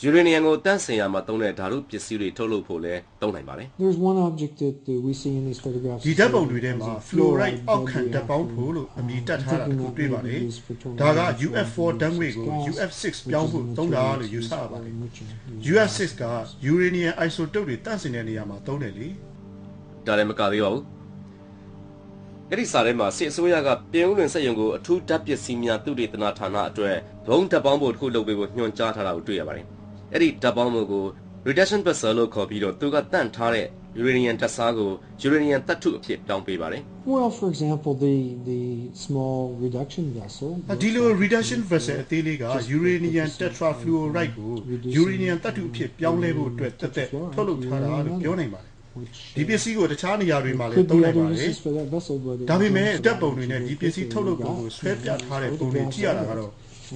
ယူရေနီယံကိုတန့်စင်ရမှာသုံးတဲ့ဓာတုပစ္စည်းတွေထုတ်လုပ်ဖို့လည်းသုံးနိုင်ပါတယ် There's one object that we see in these photographs. ဒီဓာတ်ပုံတွေထဲမှာ fluoride အောက်ခံဓာတ်ပေါင်းဖို့လို့အမည်တက်ထားတာကိုတွေ့ပါတယ်ဒါက UF4 ဓာတ်ငွေကို UF6 ပြောင်းဖို့သုံးတာလို့ယူဆရပါတယ် UF6 က uranium isotope တွေတန့်စင်တဲ့နေရာမှာသုံးတယ်လေဒါလည်းမကသေးပါဘူးအဲ့ဒီစာထဲမှာစစ်အစိုးရကပြည်ဦးလွင်စက်ရုံကိုအထူးဓာတ်ပစ္စည်းများသုတေသနဌာနအတွက်ဘုံဓာတ်ပေါင်းဖို့တစ်ခုလုပ်ပေးဖို့ညွှန်ကြားထားတာကိုတွေ့ရပါတယ်အဲ့ဒီဓာတ်ပေါင်းမှုကို reduction vessel လို့ခေါ်ပြီးတော့သူကတန့်ထားတဲ့ uranium ဓာတ်ဆားကို uranium သတ္တုအဖြစ်ပြောင်းပေးပါတယ် Well, for example, the small reduction vessel. ဒီလို reduction vessel အသေးလေးက uranium tetrafluoride ကို uranium သတ္တုအဖြစ်ပြောင်းလဲဖို့အတွက်တက်ထုတ်လုပ်ထားတာလို့ပြောနိုင်ပါတယ်ဒီပစ္စည်းကိုတခြားနေရာတွေမှာလည်းသုံးနိုင်ပါတယ်ဒါပေမဲ့ဓာတ်ပုံတွေနဲ့ဒီပစ္စည်းထုတ်လုပ်ပုံကိုဆွဲပြထားတဲ့ပုံတွေကြည့်ရတာကတော့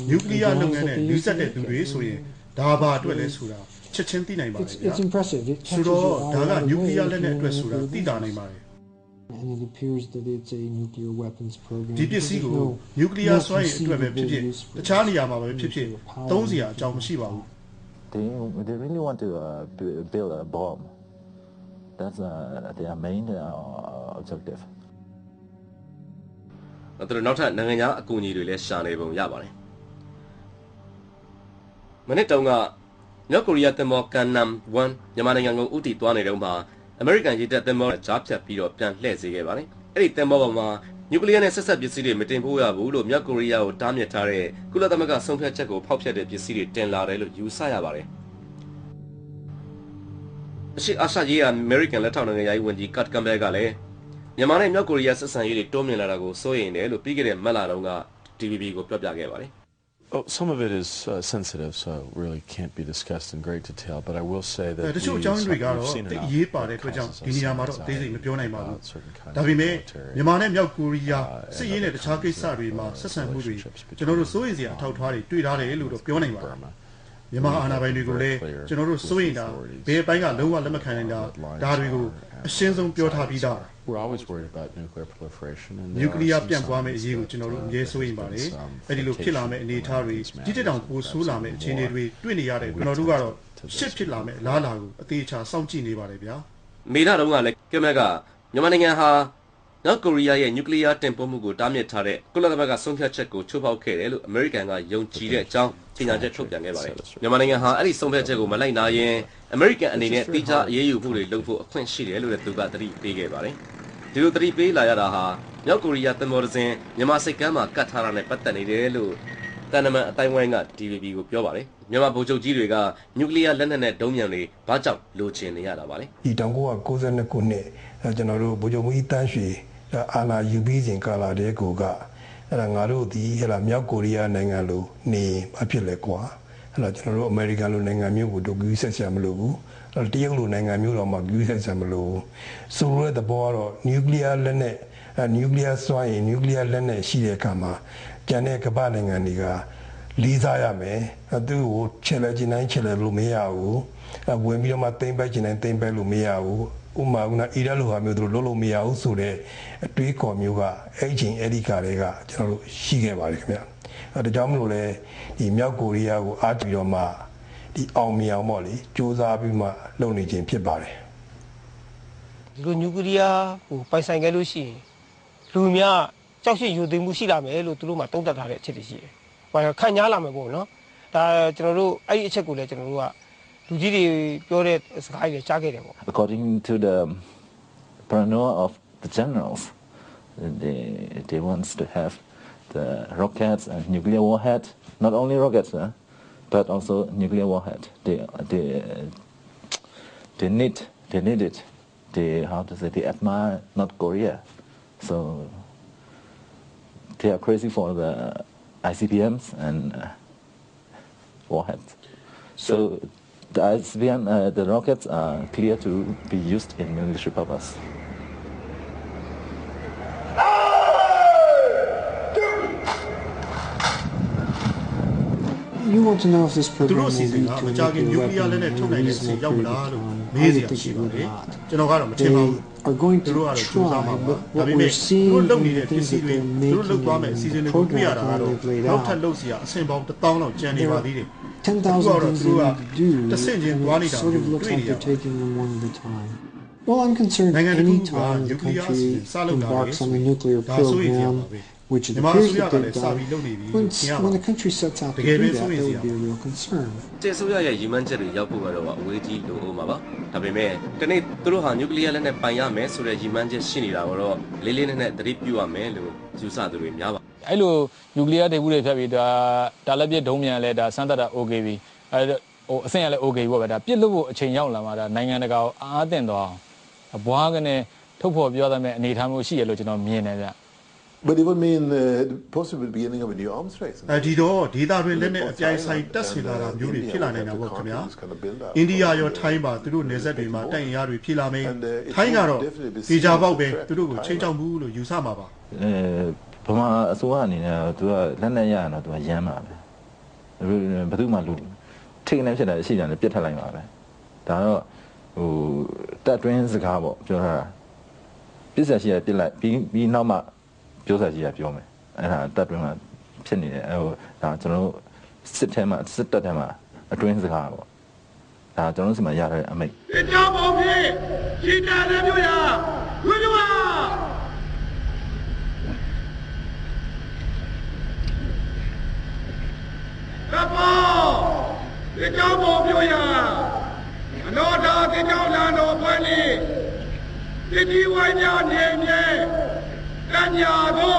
နျူကလ িয়ার လုပ်ငန်းနဲ့နှိစက်တဲ့သူတွေဆိုရင်ဒါဘာအတွက်လဲဆိုတာချက်ချင်းသိနိုင်ပါတယ်ဗျာဆိုတော့ဒါကနျူကလ িয়ার လက်နက်အတွက်ဆိုတာသိတာနိုင်ပါတယ် And it appears that it's a nuclear weapons program. ဒီပစ္စည်းကိုနျူကလ িয়ার စွမ်းရည်အတွက်ပဲဖြစ်ဖြစ်တခြားနေရာမှာပဲဖြစ်ဖြစ်သုံးစရာအကြောင်းမရှိပါဘူး They really want to build a bomb. That's their main objective. နောက်ထပ်နိုင်ငံခြားအကူအညီတွေလည်းရှာနေပုံရပါတယ်မနေ့တုန်းကမြောက်ကိုရီးယားသင်္ဘောကန်နမ်1မြန်မာနိုင်ငံကိုဥတီသွားနေတုန်းမှာအမေရိကန်ရေတပ်သင်္ဘောကြားဖြတ်ပြီးတော့ပြန်လှည့်စေခဲ့ပါတယ်အဲ့ဒီသင်္ဘောပေါ်မှာနျူကလ িয়ার နဲ့ဆက်ဆက်ပစ္စည်းတွေမတင်ပို့ရဘူးလို့မြောက်ကိုရီးယားကိုတားမြစ်ထားတဲ့ကုလသမဂ္ဂဆုံးဖြတ်ချက်ကိုဖောက်ဖျက်တဲ့ပစ္စည်းတွေတင်လာတယ်လို့ယူဆရပါတယ်အရှိအာရှရေးအမေရိကန်လက်ထောက်နိုင်ငံရေးဝန်ကြီးကတ်ကမ်ဘဲကလည်းမြန်မာနဲ့မြောက်ကိုရီးယားဆက်ဆံရေးတွေတိုးမြင့်လာတာကိုစိုးရိမ်တယ်လို့ပြီးခဲ့တဲ့မတ်လတုန်းက TVB ကိုပြောပြခဲ့ပါတယ် Oh, some of it is sensitive, so really can't be discussed in great detail. But I will say that we've seen enough. ရေးပါတဲ့အတွက်ကြောင့်ဒီနေရာမှာတော့အသေးစိတ်မပြောနိုင်ပါဘူး။ဒါပေမဲ့မြန်မာနဲ့မြောက်ကိုရီးယားစစ်ရေးနဲ့တခြားကိစ္စတွေမှာဆက်ဆံမှုတွေကျွန်တော်တို့စိုးရိမ်စရာအထောက်အထားတွေတွေ့ထားတယ်လို့တော့ပြောနိုင်ပါတယ်။မြန်မာအာဏာပိုင်တွေကိုလည်းကျွန်တော်တို့စိုးရိမ်တာဘယ်ပိုင်းကလုံးဝလက်မခံနိုင်တာဒါတွေကိုအရှင်းဆုံးပြောထားပြီးသား We're always worried about nuclear proliferation and nuclear ပြန့်ပွားမယ့်အရေးကိုကျွန်တော်တို့အမြဲစိုးရိမ်ပါတယ်။အဲဒီလိုဖြစ်လာမယ့်အနေအထားတွေဒီတက်တောင်ပိုဆိုးလာမယ့်အခြေအနေတွေတွေ့နေရတဲ့ကျွန်တော်တို့ကတော့ရှစ်ဖြစ်လာမယ့်အလားအလာကိုအသေးချာစောင့်ကြည့်နေပါတယ်ဗျာ။မေလတုန်းကလည်းကမက်ကမြန်မာနိုင်ငံဟာမြောက်ကိုရီးယားရဲ့ nuclear တင်ပို့မှုကိုတားမြစ်ထားတဲ့ကုလသမဂ္ဂဆုံးဖြတ်ချက်ကိုချိုးဖောက်ခဲ့တယ်လို့အမေရိကန်ကယုံကြည်တဲ့အကြောင်းကြေညာချက်ထုတ်ပြန်ခဲ့ပါတယ်။မြန်မာနိုင်ငံဟာအဲ့ဒီဆုံးဖြတ်ချက်ကိုမလိုက်နာရင်အမေရိကန်အနေနဲ့တိကျအရေးယူမှုတွေလုပ်ဖို့အခွင့်ရှိတယ်လို့လည်းသူကသတိပေးခဲ့ပါတယ်။ဒီလိုသတိပေးလာရတာဟာမြောက်ကိုရီးယားသင်္ဘောတစ်စင်းမြန်မာစိတ်ကမ်းမှာကတ်ထားတာနဲ့ပတ်သက်နေတယ်လို့တန်နမန်အတိုင်းဝိုင်းက DVB ကိုပြောပါတယ်။မြန်မာဗိုလ်ချုပ်ကြီးတွေကနျူကလ িয়ার လက်နက်နဲ့ဒုံးမြန်တွေဘာကြောင့်လိုချင်နေရတာပါလဲ။ဒီ1992ခုနှစ်ကျွန်တော်တို့ဗိုလ်ချုပ်ကြီးတန်းရွှေအာဏာယူပြီးစဉ်ကာလတည်းကအဲ့ဒါငါတို့ဒီဟဲ့လားမြောက်ကိုရီးယားနိုင်ငံလိုနေအဖြစ်လဲကွာအဲ့တော့ကျွန်တော်တို့အမေရိကန်လိုနိုင်ငံမျိုးကိုတို့ကူးဆက်ဆံမလို့ဘူးအဲ့တရုတ်လိုနိုင်ငံမျိုးတော့မှကူးဆက်ဆံမလို့ဆိုလိုတဲ့သဘောကတော့နျူကလ িয়ার လက်နက်နျူကလ িয়ার စွမ်းရည်နျူကလ িয়ার လက်နက်ရှိတဲ့အခါမှာကျန်တဲ့ကမ္ဘာနိုင်ငံတွေက Lisa Yame, do Chelaginine Chela Lumiau, when we are Timber Jinan Timber Lumiau, Uma Ida Luhamu Lolo Miau Sure, a tree comuga, aging Eddie Carrega, General Shigema. At the Jamule, the Miaguria, Adrioma, the Almia Molly, Josa Bima, Lonely Jim Pibare. Lunuria, who by Sangalushi, Lumia, Joshi, you the Musila Melo to Luma, don't that Chelsea. While Kanyala Mabono, General, I check with General. According to the paranoia of the generals, they want to have the rockets and nuclear warhead. Not only rockets, but also nuclear warhead. They need it. They admire North Korea, so they are crazy for the ICBMs and warheads. So the ICBM, the rockets are clear to be used in military purpose. You want to know if this program will lead to a nuclear weapon in a reasonable period of time. I would think it would not. They are going to try, but what we're seeing in the things that they're making and the program that they've laid out, there are 10,000 things they need to do, and it sort of looks like they're taking them one at a time. Well, I'm concerned any time the country embarks on a nuclear program, which it appears that they've done, when the country sets out to do that, there would be a real concern. 这ဆိုရရဲ့ရည်မှန်းချက်တွေရောက်ဖို့ကတော့အဝေးကြီးလိုအောင်ပါဒါပေမဲ့တနေ့သူတို့ဟာနျူကလ িয়ার လက်နဲ့ပိုင်ရမယ်ဆိုတဲ့ရည်မှန်းချက်ရှိနေတာတော့လေးလေးနက်နက်သတိပြုရမယ်လို့ယူဆသူတွေများပါအဲ့လိုနျူကလ িয়ার တွေဘူးတွေဖြတ်ပြီးဒါလက်ပြဒုံးမြန်လဲဒါစမ်းသပ်တာ okay ပြီအဲ့ဟိုအဆင့်ရလဲ okay ပေါ့ဗျာဒါပြစ်လို့ဖို့အချိန်ရောက်လာမှာဒါနိုင်ငံတကာကိုအားအသင့်သွားအောင်ဘွားကနေထုတ်ဖော်ပြောသမဲ့အနေထားမျိုးရှိရလို့ကျွန်တော်မြင်တယ်ဗျ But it would mean the possible beginning of a new arms race. ဒီတော့ဒေသတွင်းလက်နက်အပြိုင်ဆိုင်တက်ဆင်လာတာမျိုးတွေဖြစ်လာနိုင်တာပေါ့ခင်ဗျာအိန္ဒိယရောထိုင်းပါသူတို့နေဆက်တွေမှာတိုက်ရင်ရတွေဖြစ်လာမယ်ထိုင်းကတော့ဒေဂျာပေါက်ပဲသူတို့ကိုချိန်ချောက်မှုလို့ယူဆမှာပါဗမာအစိုးရအနေနဲ့သူကလက်နက်ရရင်တော့သူကရမ်းပါပဲဘယ်သူမှလူထိကနေဖြစ်တာရှိတယ်ပြစ်ထက်လိုက်ပါပဲဒါတော့ဟိုတက်တွင်းစကားပေါ့ပြောတာပြစ်ဆက်ရှိရပြစ်လိုက်ပြီးနောက်မှပြောစားကြီးကပြောမယ်အဲ့ဒါတက်တွင်းမှာဖြစ်နေတယ်ဟိုဒါကျွန်တော်တို့စစ်ထဲမှာစစ်တပ်ထဲမှာအတွင်းစကားပေါ့ဒါကျွန်တော်တို့စီမှာရတဲ့အမိတ်ဒီကြောင့်ပေါ့ဖြစ်ရှိတာလည်းပြောရဝိဝါကပေါ်ဒီကြောင့်ပေါ့ပြောရအနောတာဒီကြောင့်လန်တော်ဖွဲ့နေဒီဒီဝိုင်းများနေမြဲGanhado!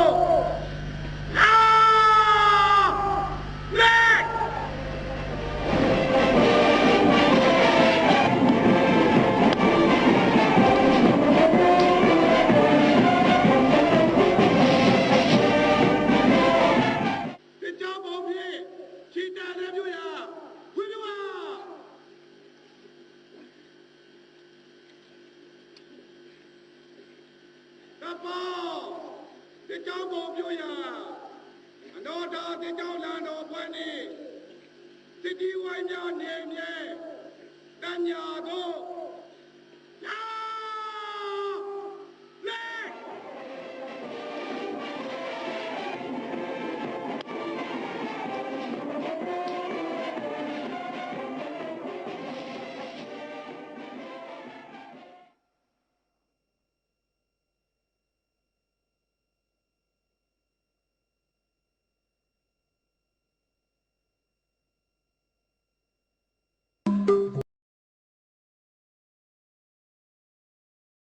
Ganhado!